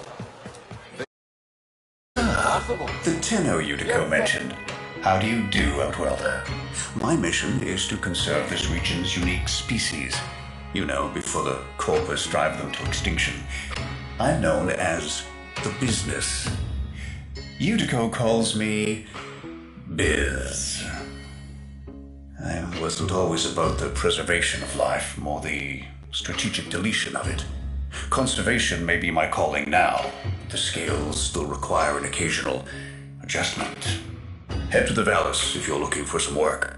The Tenno Utico mentioned. How do you do, Outwelder? My mission is to conserve this region's unique species. You know, before the corpus drive them to extinction. I'm known as the Business. Utico calls me Biz. I wasn't always about the preservation of life, more the strategic deletion of it. Conservation may be my calling now. The scales still require an occasional adjustment. Head to the Vallis if you're looking for some work.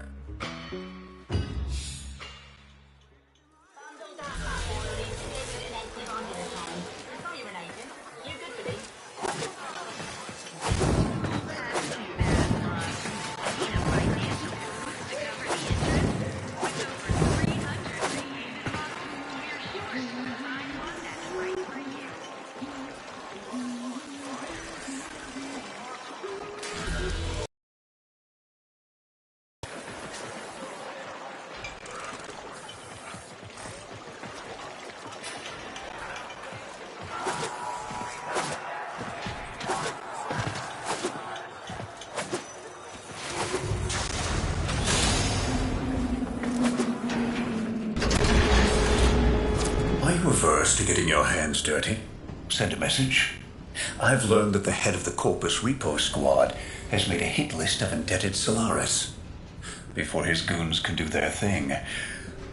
Averse to getting your hands dirty. Send a message. I've learned that the head of the Corpus Repo Squad has made a hit list of indebted Solaris. Before his goons can do their thing,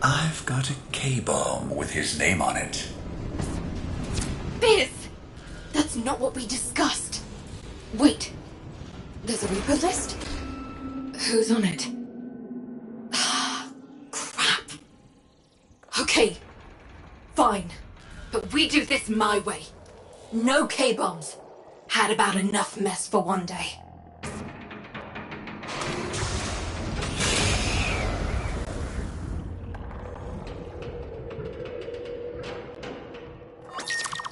I've got a K-bomb with his name on it. Biz! That's not what we discussed. Wait. There's a repo list? Who's on it? Crap. Okay. Fine. But we do this my way. No K-bombs. Had about enough mess for one day.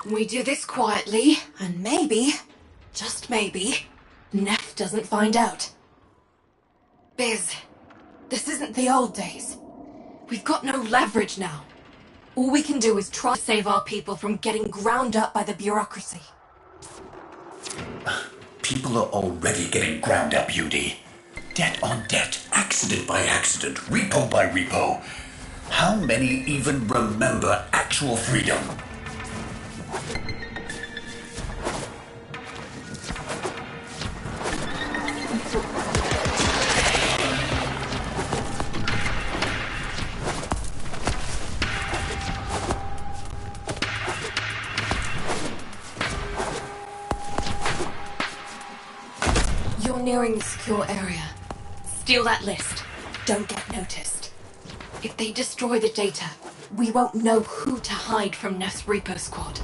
We do this quietly, and maybe, just maybe, Neff doesn't find out. Biz, this isn't the old days. We've got no leverage now. All we can do is try to save our people from getting ground up by the bureaucracy. People are already getting ground up, UD. Debt on debt, accident by accident, repo by repo. How many even remember actual freedom? nearing the secure area. Steal that list. Don't get noticed. If they destroy the data, we won't know who to hide from Nest Reaper Squad.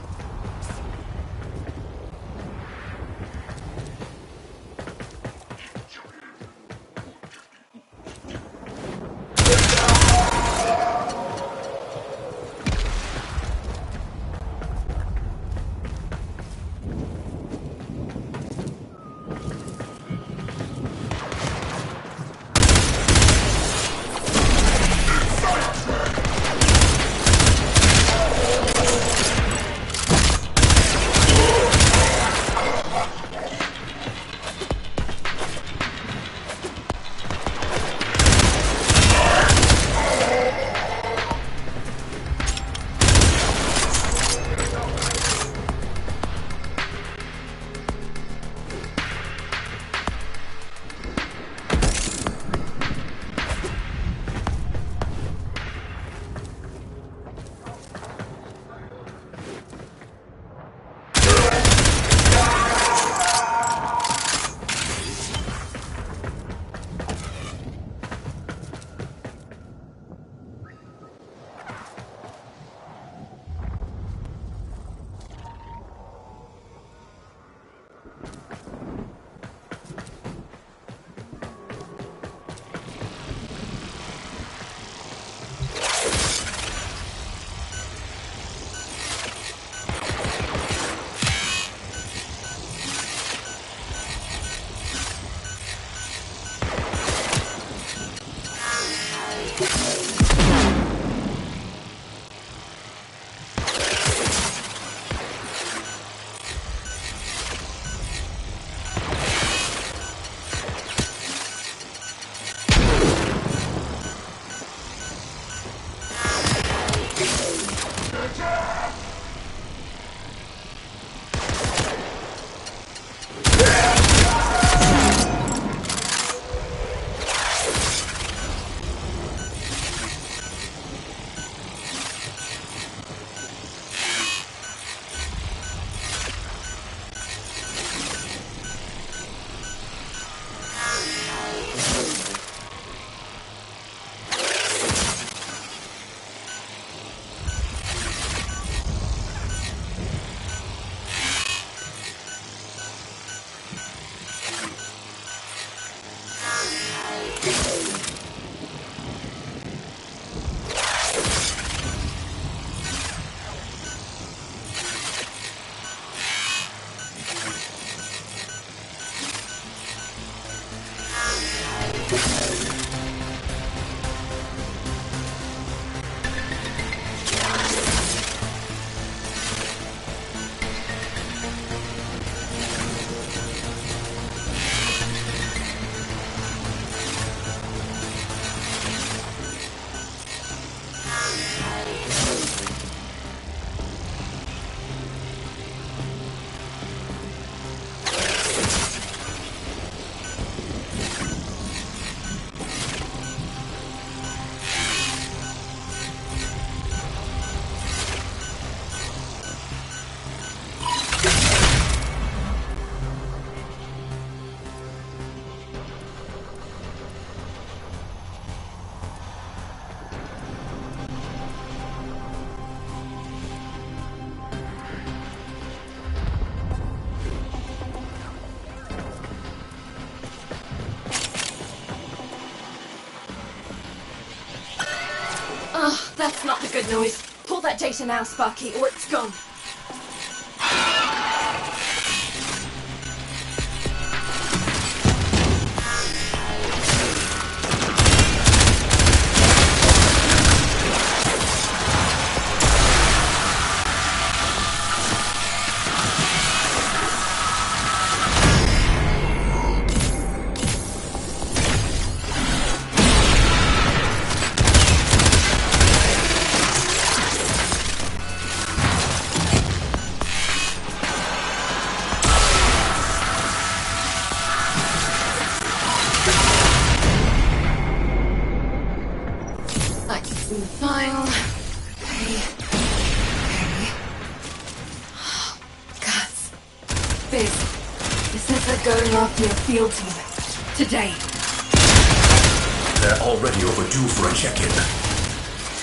Oh, that's not the good noise. Pull that data now, Sparky, or it's gone. File. Okay. Guts. Biz, this is the going after your field team. Today. They're already overdue for a check-in.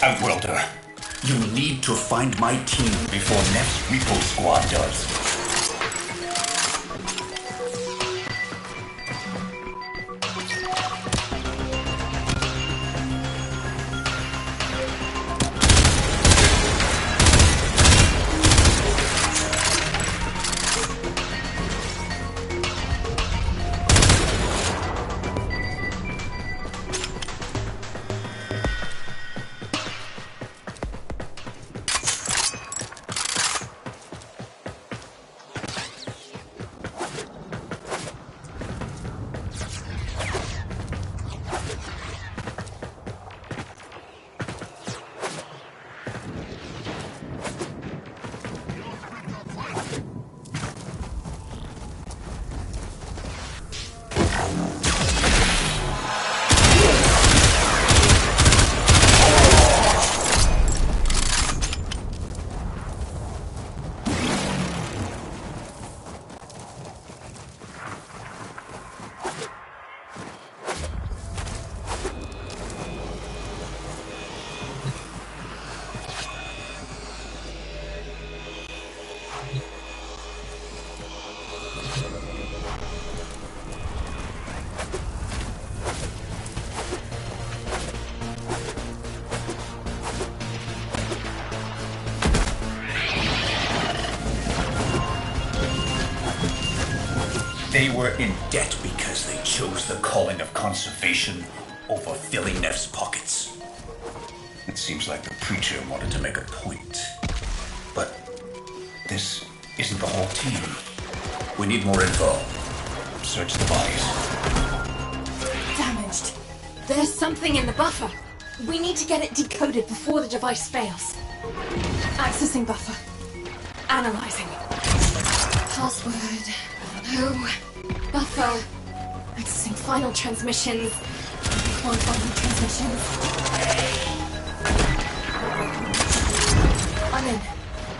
Outworlder, you need to find my team before Neff's Repo Squad does. They were in debt because they chose the calling of conservation over filling Neff's pockets. It seems like the preacher wanted to make a point. But this isn't the whole team. We need more info. Search the bodies. Damaged. There's something in the buffer. We need to get it decoded before the device fails. Accessing buffer. Analyzing. Password. No. Buffer. Accessing final transmissions. Qualifying transmissions. I'm in.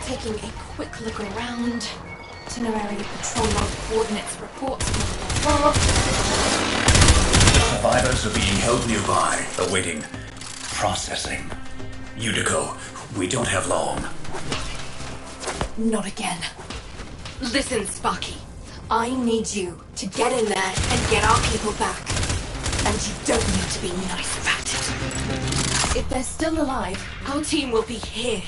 Taking a quick look around. Itinerary, patrol log, coordinates, reports, blah, blah, blah. Survivors are being held nearby, awaiting processing. Unico, we don't have long. Not again. Listen, Sparky. I need you to get in there and get our people back. And you don't need to be nice about it. If they're still alive, our team will be here.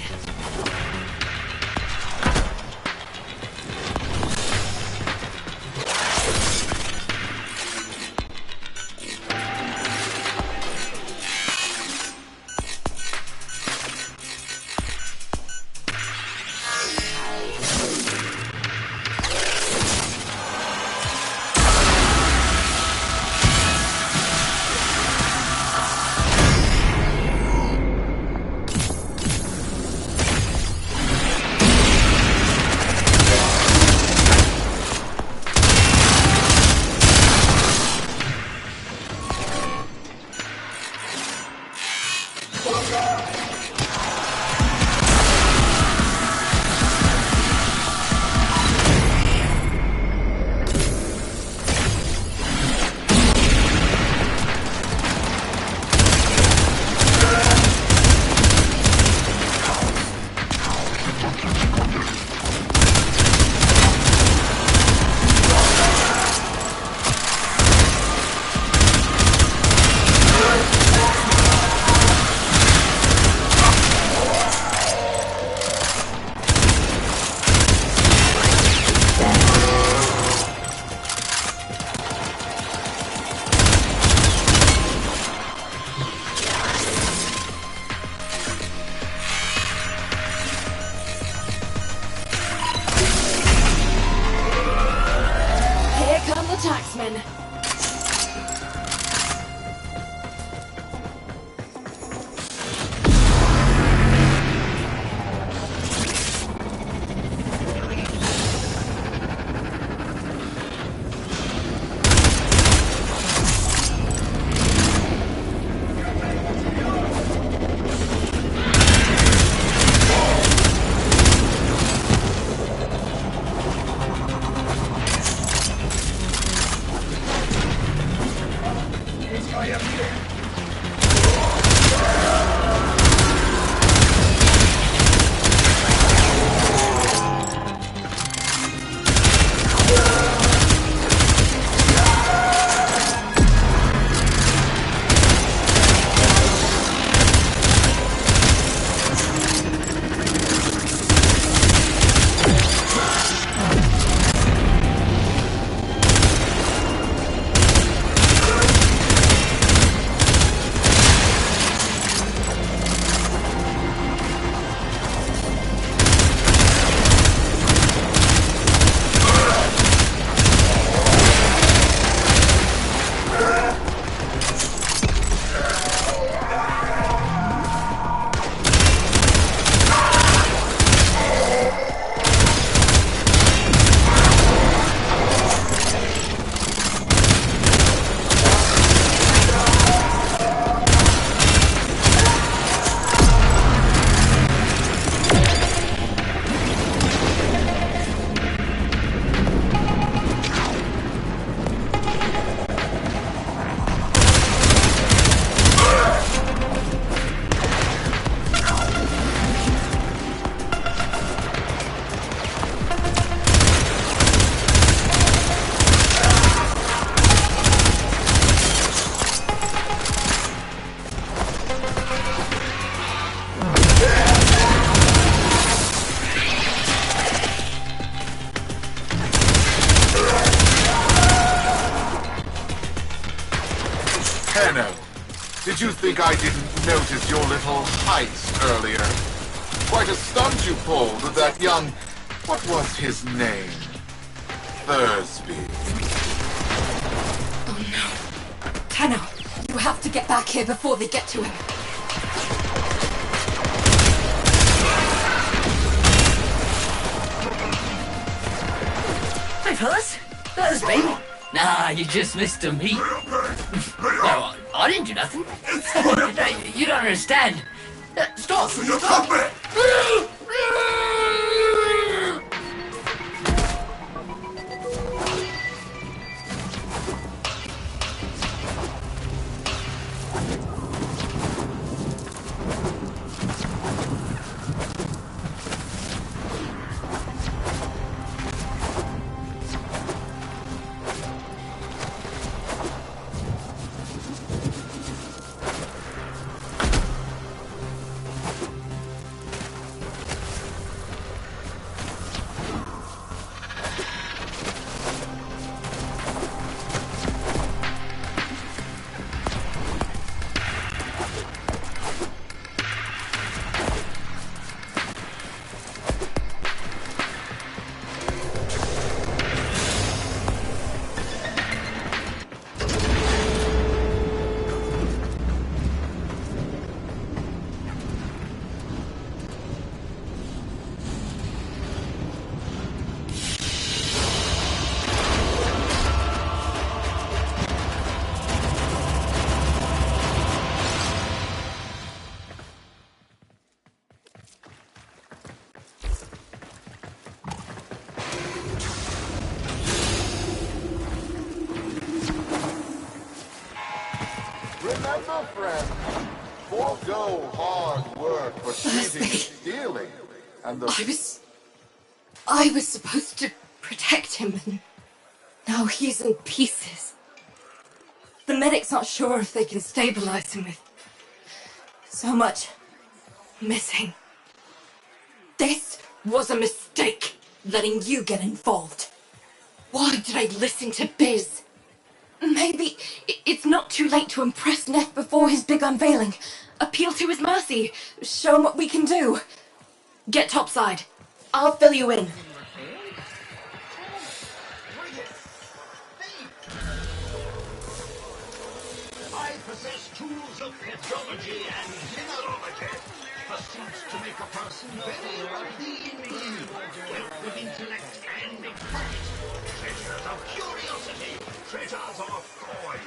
Tenno, did you think I didn't notice your little heist earlier? Quite a stunt you pulled with that young... what was his name? Thursby. Oh no. Tenno, you have to get back here before they get to him. Hey fellas, Thursby. Nah, you just missed a meet. No, I didn't do nothing. No, you don't understand. Stop! Stop! Remember, friend, forego hard work for cheating and stealing, and the... I was supposed to protect him, and now he's in pieces. The medic's not sure if they can stabilize him with so much missing. This was a mistake, letting you get involved. Why did I listen to Biz? Maybe it's not too late to impress Neff before his big unveiling. Appeal to his mercy. Show him what we can do. Get topside. I'll fill you in. I possess tools of petrology and mineralogy. Pursuits to make a person very wealthy indeed. Wealth of intellect and insight. Treasures of curiosity. Treasures of coin.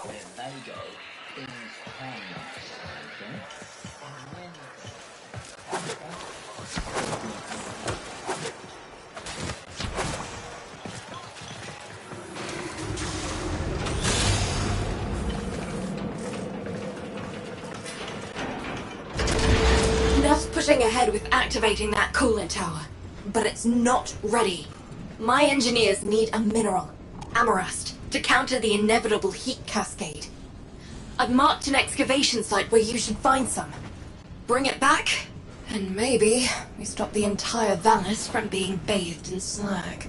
Where they go, things hang okay? Neff's pushing ahead with activating that coolant tower, but it's not ready. My engineers need a mineral, amethyst, to counter the inevitable heat cascade. I've marked an excavation site where you should find some. Bring it back, and maybe we stop the entire Valis from being bathed in slag.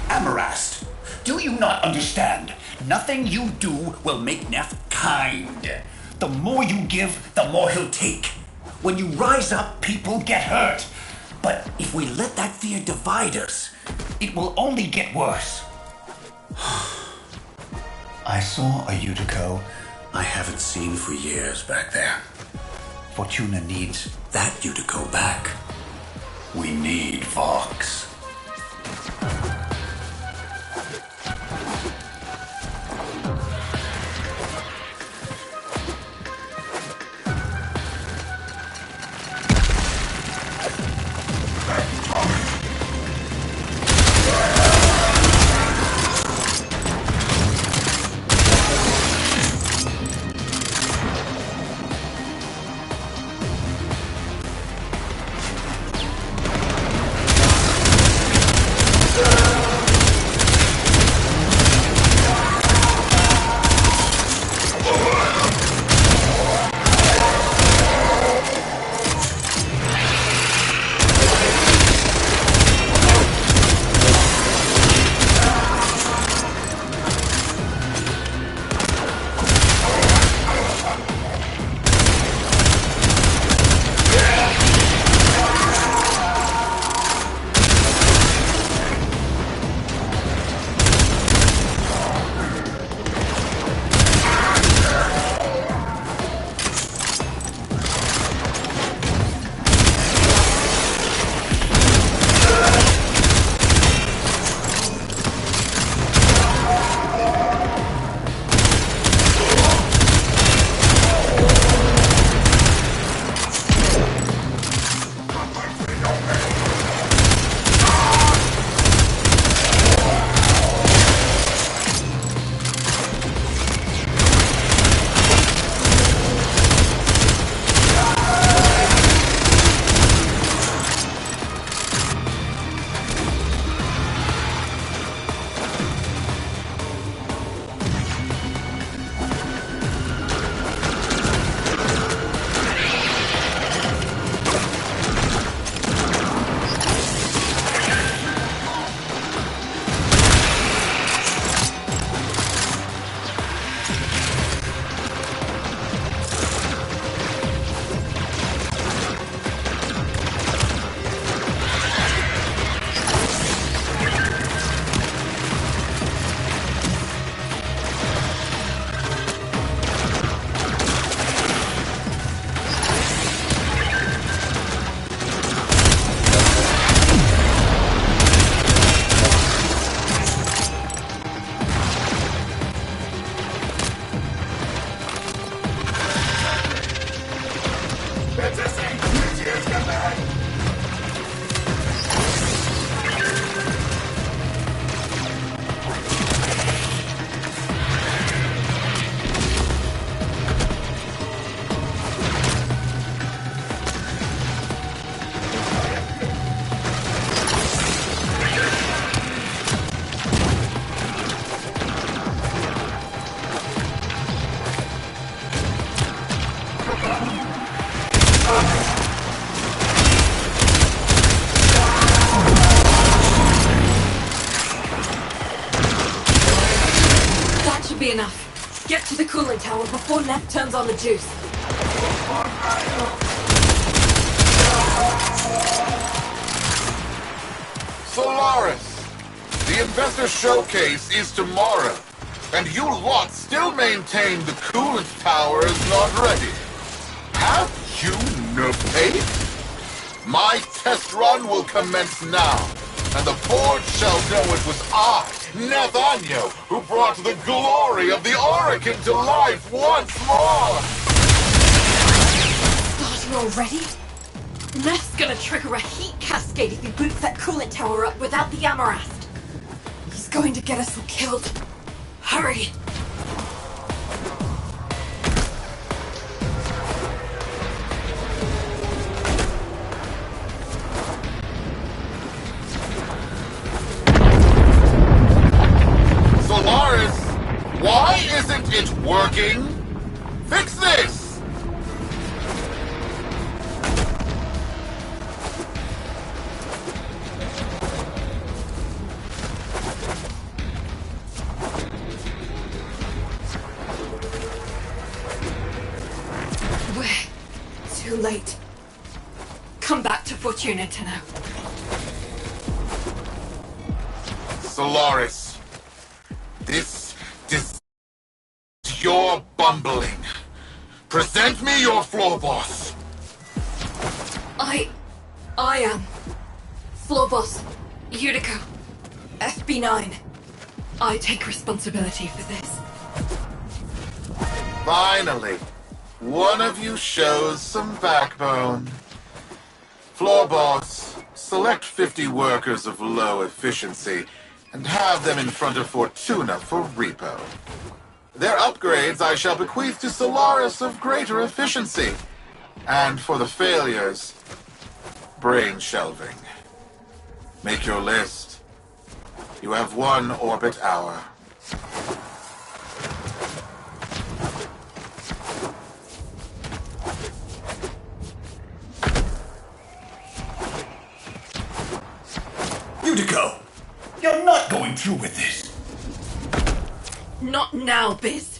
Amarast, do you not understand? Nothing you do will make Neff kind. The more you give, the more he'll take. When you rise up, people get hurt. But if we let that fear divide us, it will only get worse. I saw a Yutiko I haven't seen for years back there. Fortuna needs that Yutiko back. We need Vox. Be enough. Get to the cooling tower before Neff turns on the juice. Solaris, the investor showcase is tomorrow, and you lot still maintain the coolant tower is not ready. Have you no faith? My test run will commence now, and the board shall know it was I, Nathaniel, who brought the glory of the Oracle to life once more! Starting already? Neff's gonna trigger a heat cascade if he boots that coolant tower up without the Amarast. He's going to get us all killed. Hurry! Solaris, why isn't it working? Fix this! late. Come back to Fortuna, Tenno. Solaris, this is your bumbling. Present me your floor boss. I am floor boss Yuriko, FB9. I take responsibility for this. Finally, one of you shows some backbone. Floor boss, select 50 workers of low efficiency and have them in front of Fortuna for repo. Their upgrades I shall bequeath to Solaris of greater efficiency. And for the failures, brain shelving. Make your list. You have 1 orbit hour. Yuriko, you're not going through with this. Not now, Biz.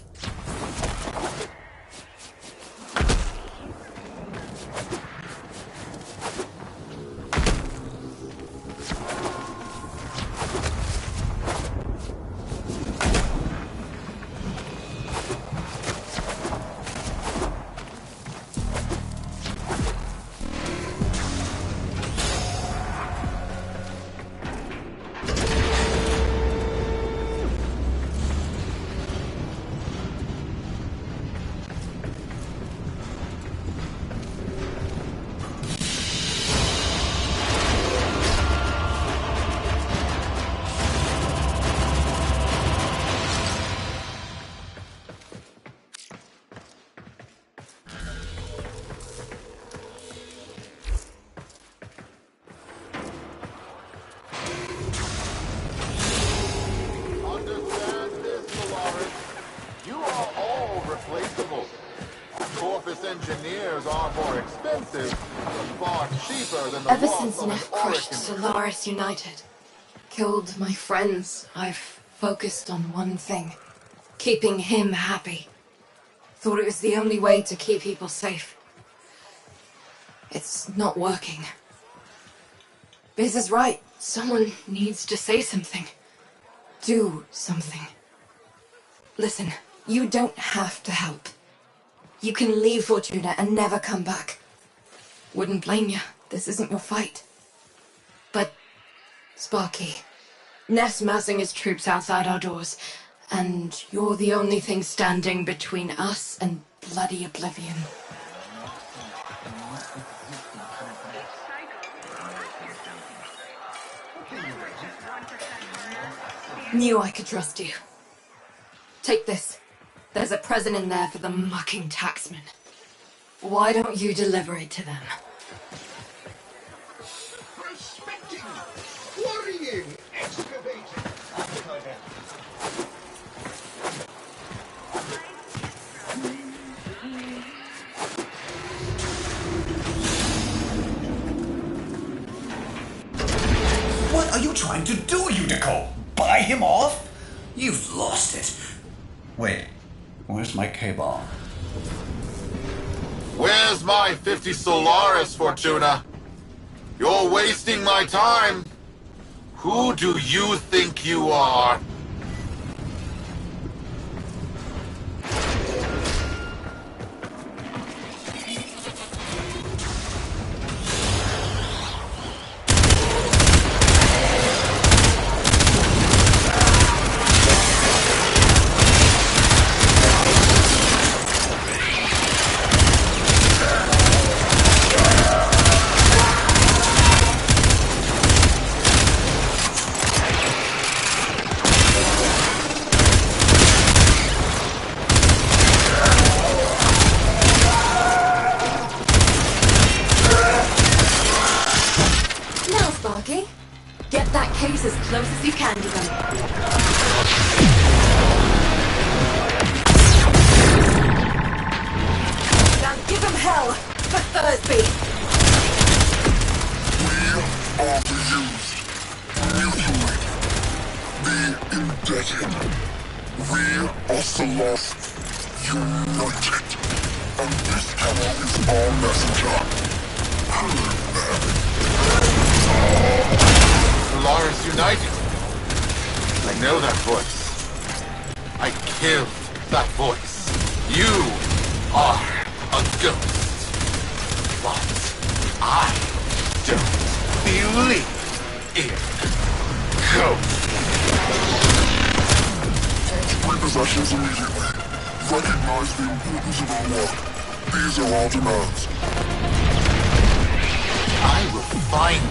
Engineers are more expensive, but far cheaper than the Ever loss since of an Neff crushed Orican. Solaris United, killed my friends, I've focused on one thing. Keeping him happy. Thought it was the only way to keep people safe. It's not working. Biz is right. Someone needs to say something. Do something. Listen, you don't have to help. You can leave Fortuna and never come back. Wouldn't blame you. This isn't your fight. But, Sparky, Neff's massing his troops outside our doors, and you're the only thing standing between us and bloody oblivion. Knew I could trust you. Take this. There's a present in there for the mucking taxman. Why don't you deliver it to them? Prospecting, quarrying, excavating. What are you trying to do, Yuriko? Buy him off? You've lost it. Wait, where's my K-bomb? Where's my 50 Solaris, Fortuna? You're wasting my time. Who do you think you are? Get that case as close as you can to them. Now give him hell for Thursby. We are the used, mutilated, the indebted. We are Solaris United. And this Tenno is our messenger. Solaris United. I know that voice. I killed that voice. You are a ghost. But I don't believe in ghosts. Repossessions immediately. Recognize the importance of our work. These are our demands. I will find you.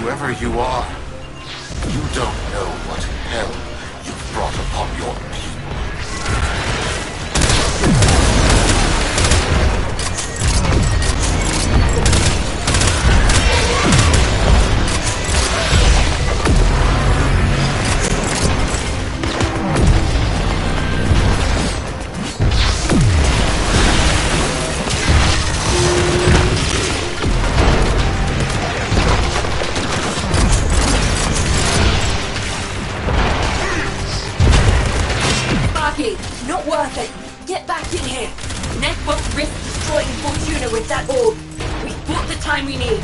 Whoever you are, you don't know what hell you've brought upon your people. Not worth it. Get back in here. Ned won't risk destroying Fortuna with that orb. We've bought the time we need.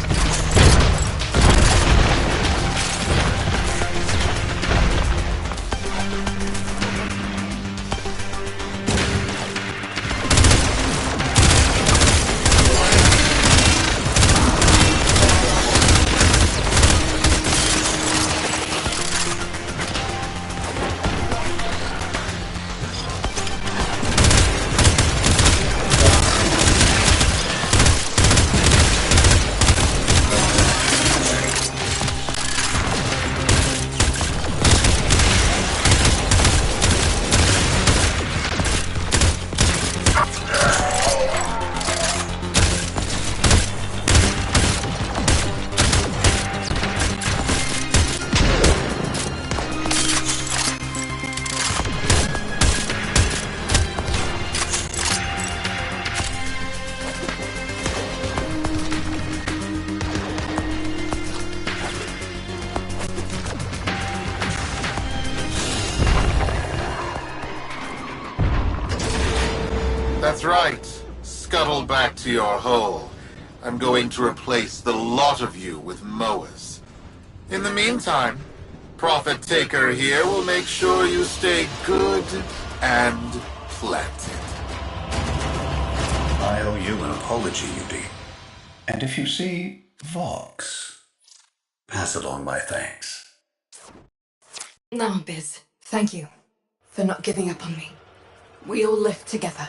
That's right. Scuttle back to your hole. I'm going to replace the lot of you with Moas. In the meantime, Prophet Taker here will make sure you stay good and planted. I owe you an apology, Yudi. And if you see Vox, pass along my thanks. No, Biz. Thank you for not giving up on me. We all live together.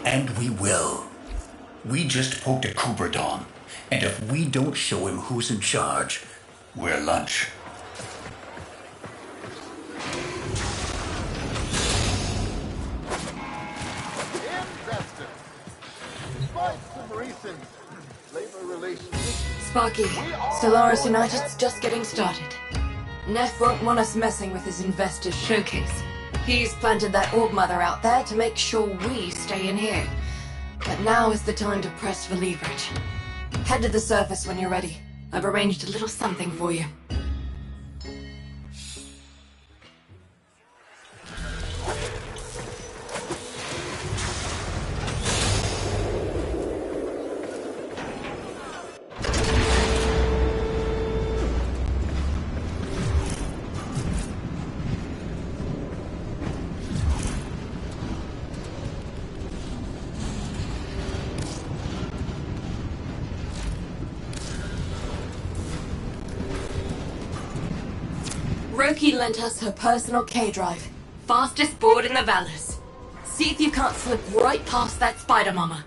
And we will. We just poked a Kuberdon, and if we don't show him who's in charge, we're lunch. Investors! Despite some recent labor relations... Sparky, Stellaris United's just getting started. Neff won't want us messing with his investors' showcase. He's planted that orb mother out there to make sure we stay in here. But now is the time to press for leverage. Head to the surface when you're ready. I've arranged a little something for you. Roki lent us her personal K-drive. Fastest board in the Valors. See if you can't slip right past that spider mama.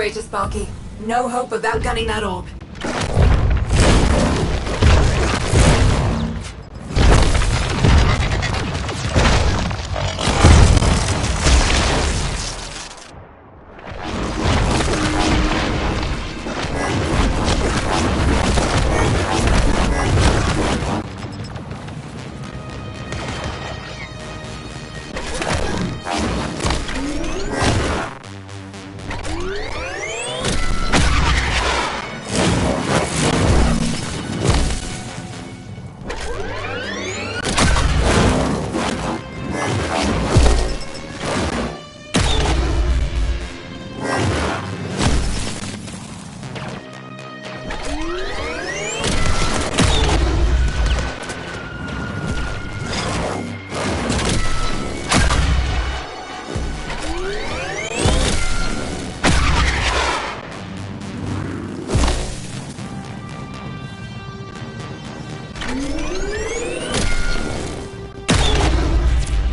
operator, Sparky. No hope of outgunning that orb.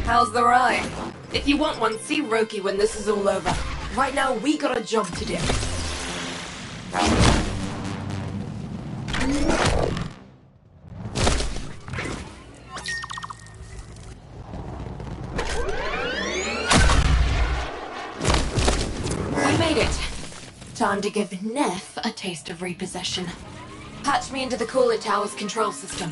How's the ride? If you want one, see Roki when this is all over. Right now, we got a job to do. We made it. Time to give Neff a taste of repossession. Patch me into the cooler tower's control system.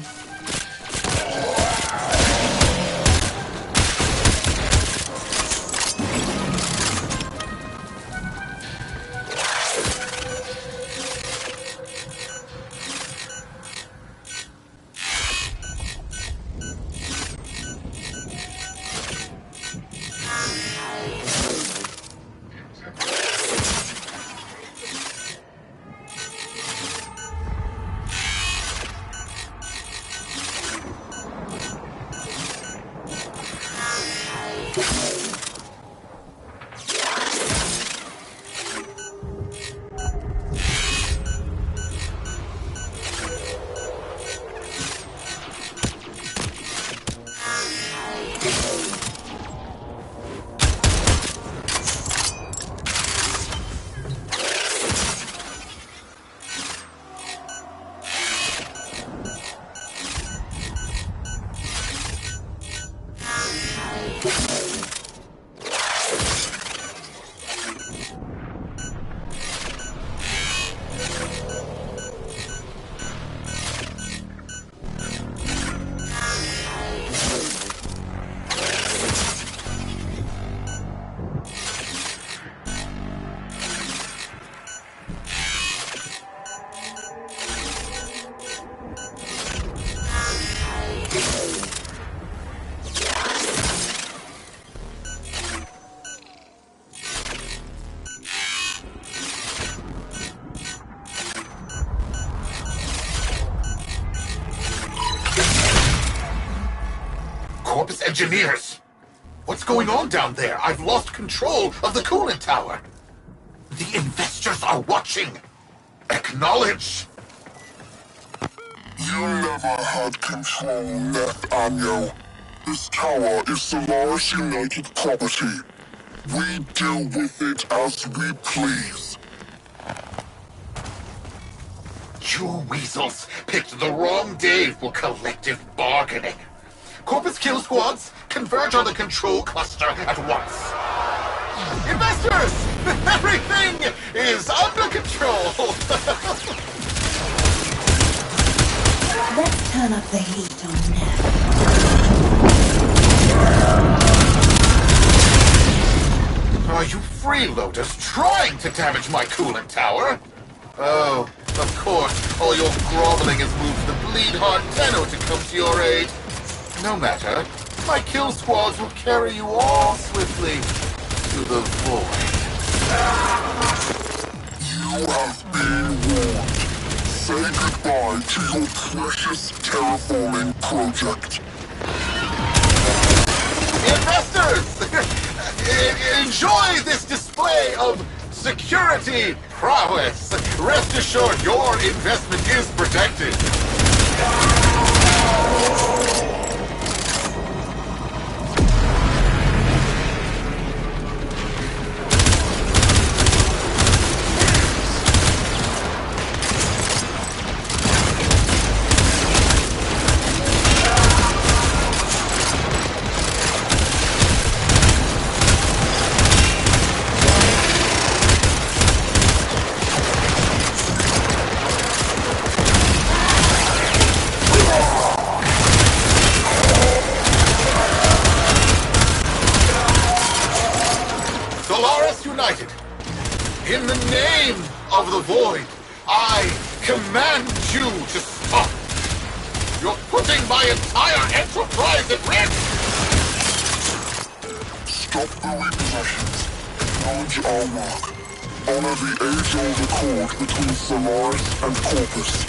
Corpus engineers! What's going on down there? I've lost control of the coolant tower. The investors are watching. Acknowledge. You never had control, Nef Anyo. This tower is Solaris United property. We deal with it as we please. You weasels picked the wrong day for collective bargaining. Corpus kill squads, converge on the control cluster at once. Investors! Everything is under control! Let's turn up the heat on Neff. Are you freeloaders trying to damage my coolant tower? Oh, of course, all your groveling has moved the bleed-hard Tenno to come to your aid. No matter, my kill squads will carry you all swiftly to the void. You have been warned. Say goodbye to your precious terraforming project. Investors! Enjoy this display of security prowess. Rest assured your investment is protected. In the name of the Void, I command you to stop. You're putting my entire enterprise at risk! Stop the repossessions. Acknowledge our work. Honor the age-old accord between Solaris and Corpus.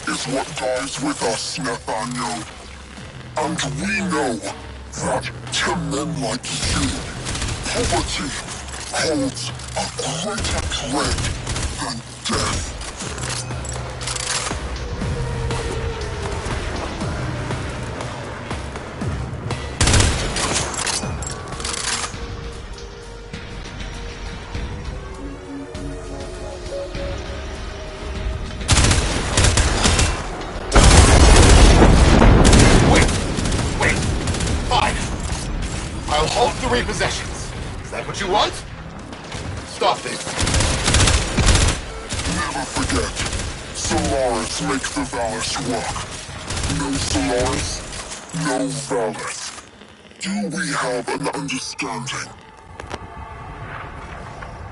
Is what dies with us, Nathaniel. And we know that to men like you, poverty holds a greater dread than death. I'll halt the repossessions. Is that what you want? Stop this. Never forget, Solaris make the Valis work. No Solaris, no Valis. Do we have an understanding?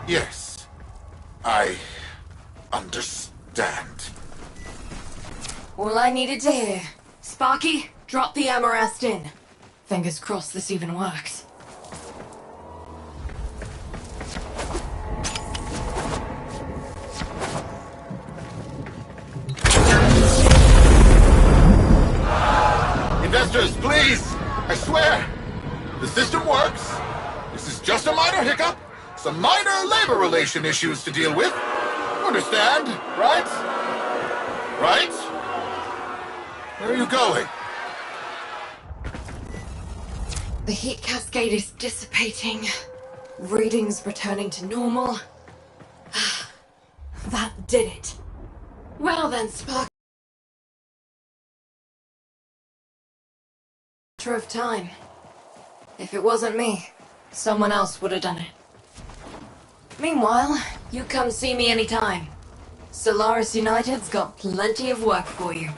Yes, I understand. All I needed to hear. Sparky, drop the Amarest in. Fingers crossed this even works. Investors, please! I swear! The system works. This is just a minor hiccup. Some minor labor relation issues to deal with. Understand, right? Right? Where are you going? The heat cascade is dissipating. Readings returning to normal. That did it. Well then, Spark. Matter of time. If it wasn't me, someone else would have done it. Meanwhile, you come see me anytime. Solaris United's got plenty of work for you.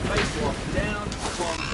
Spacewalk down, bomb.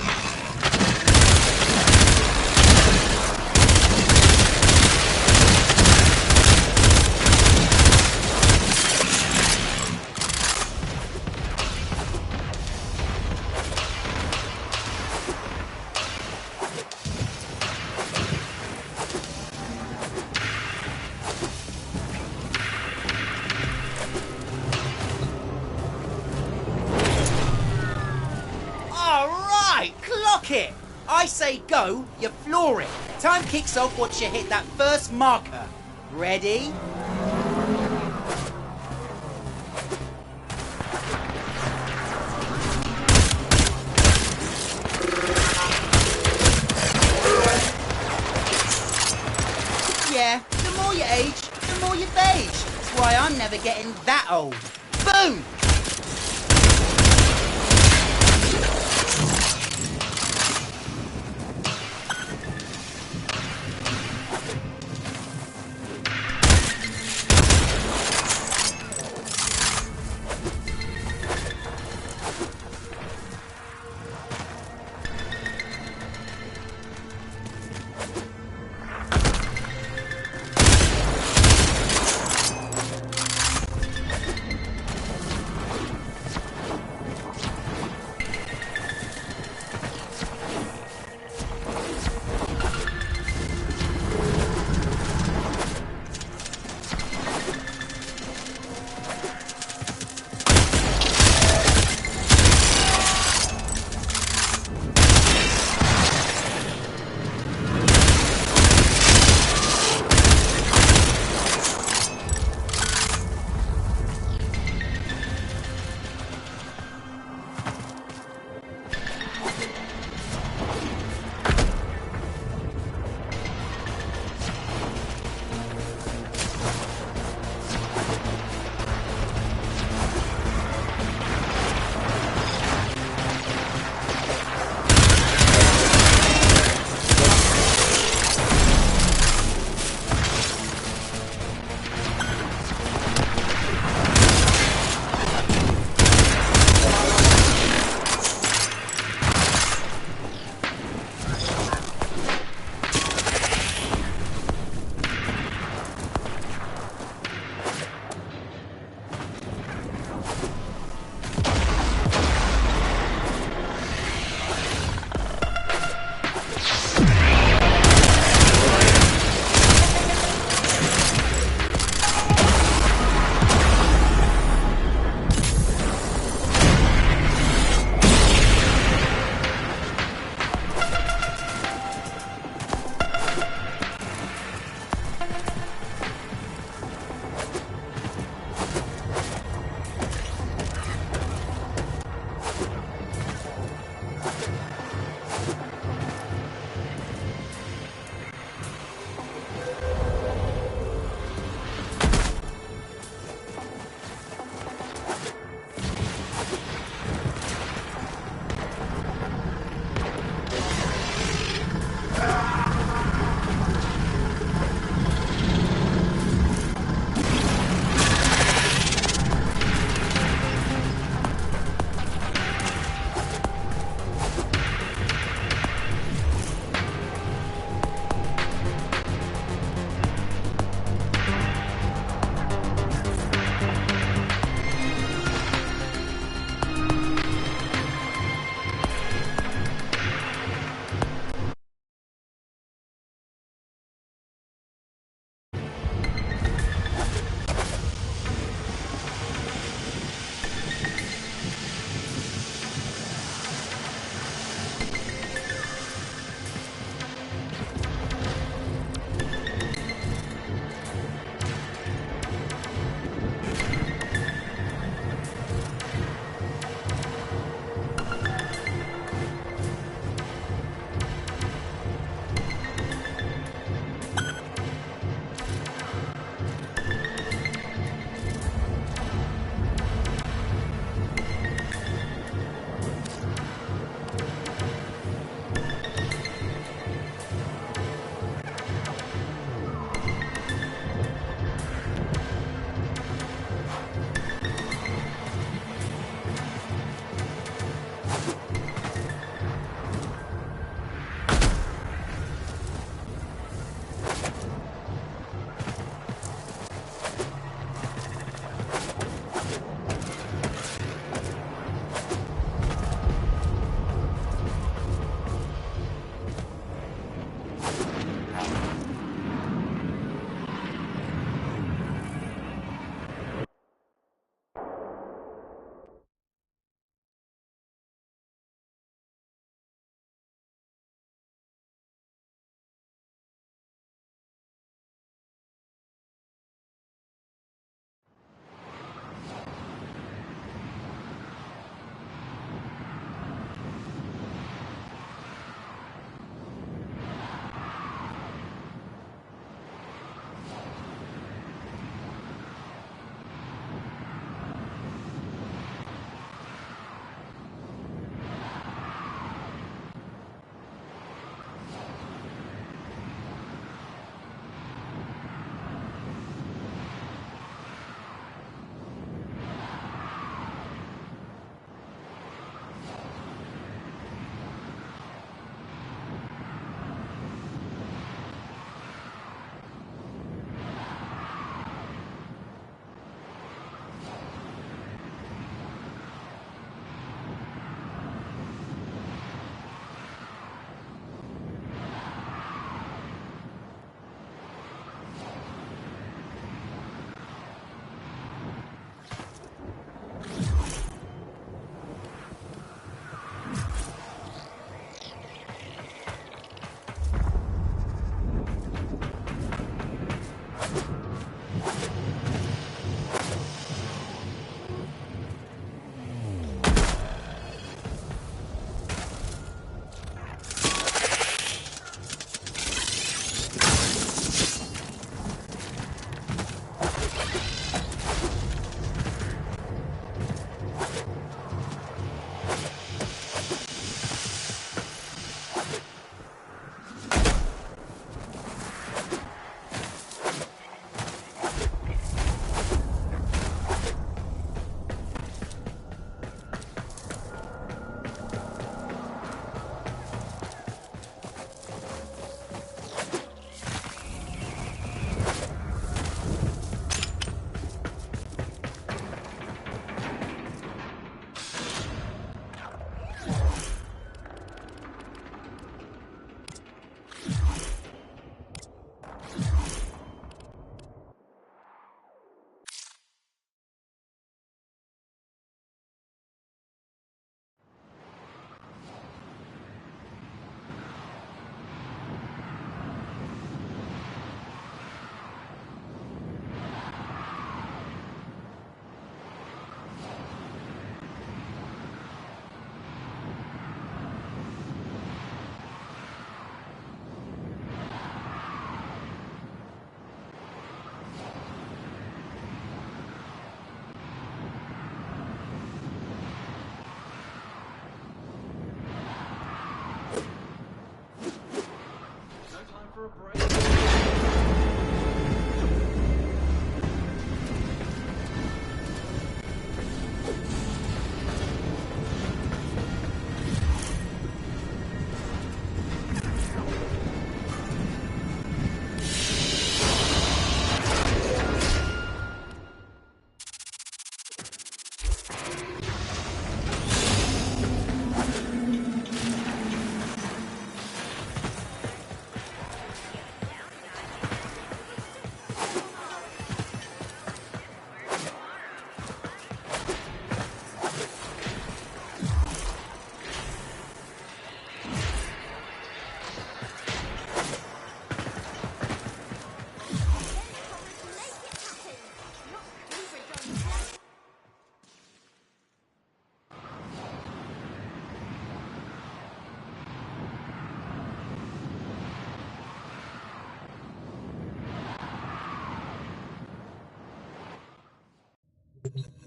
Alright, clock it! I say go, you floor it. Time kicks off once you hit that first marker. Ready? Yeah, the more you age, the more you beige. That's why I'm never getting that old. Boom!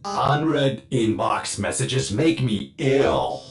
Unread inbox messages make me ill.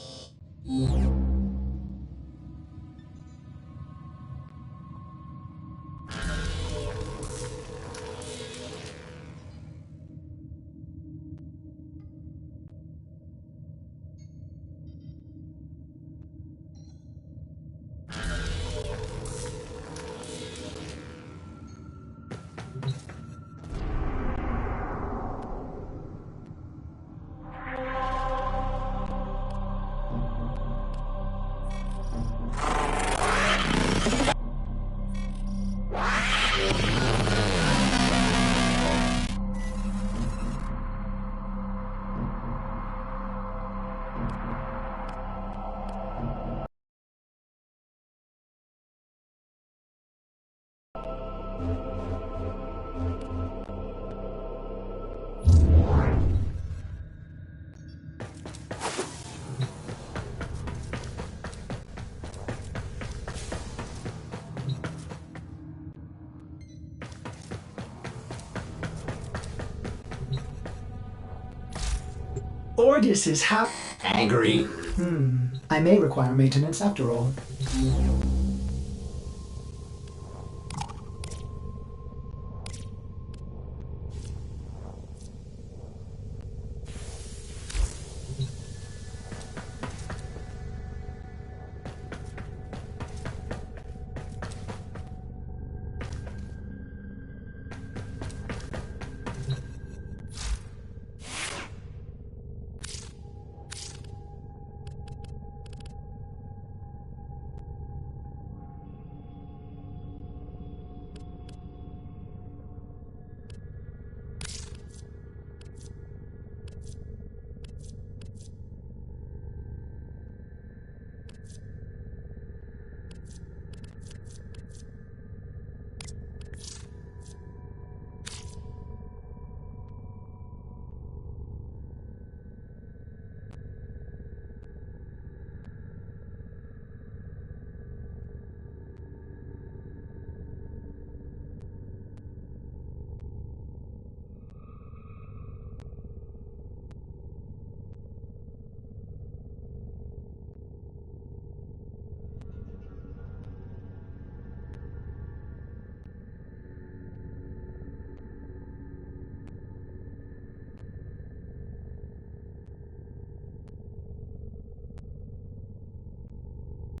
Ordis is angry. I may require maintenance after all.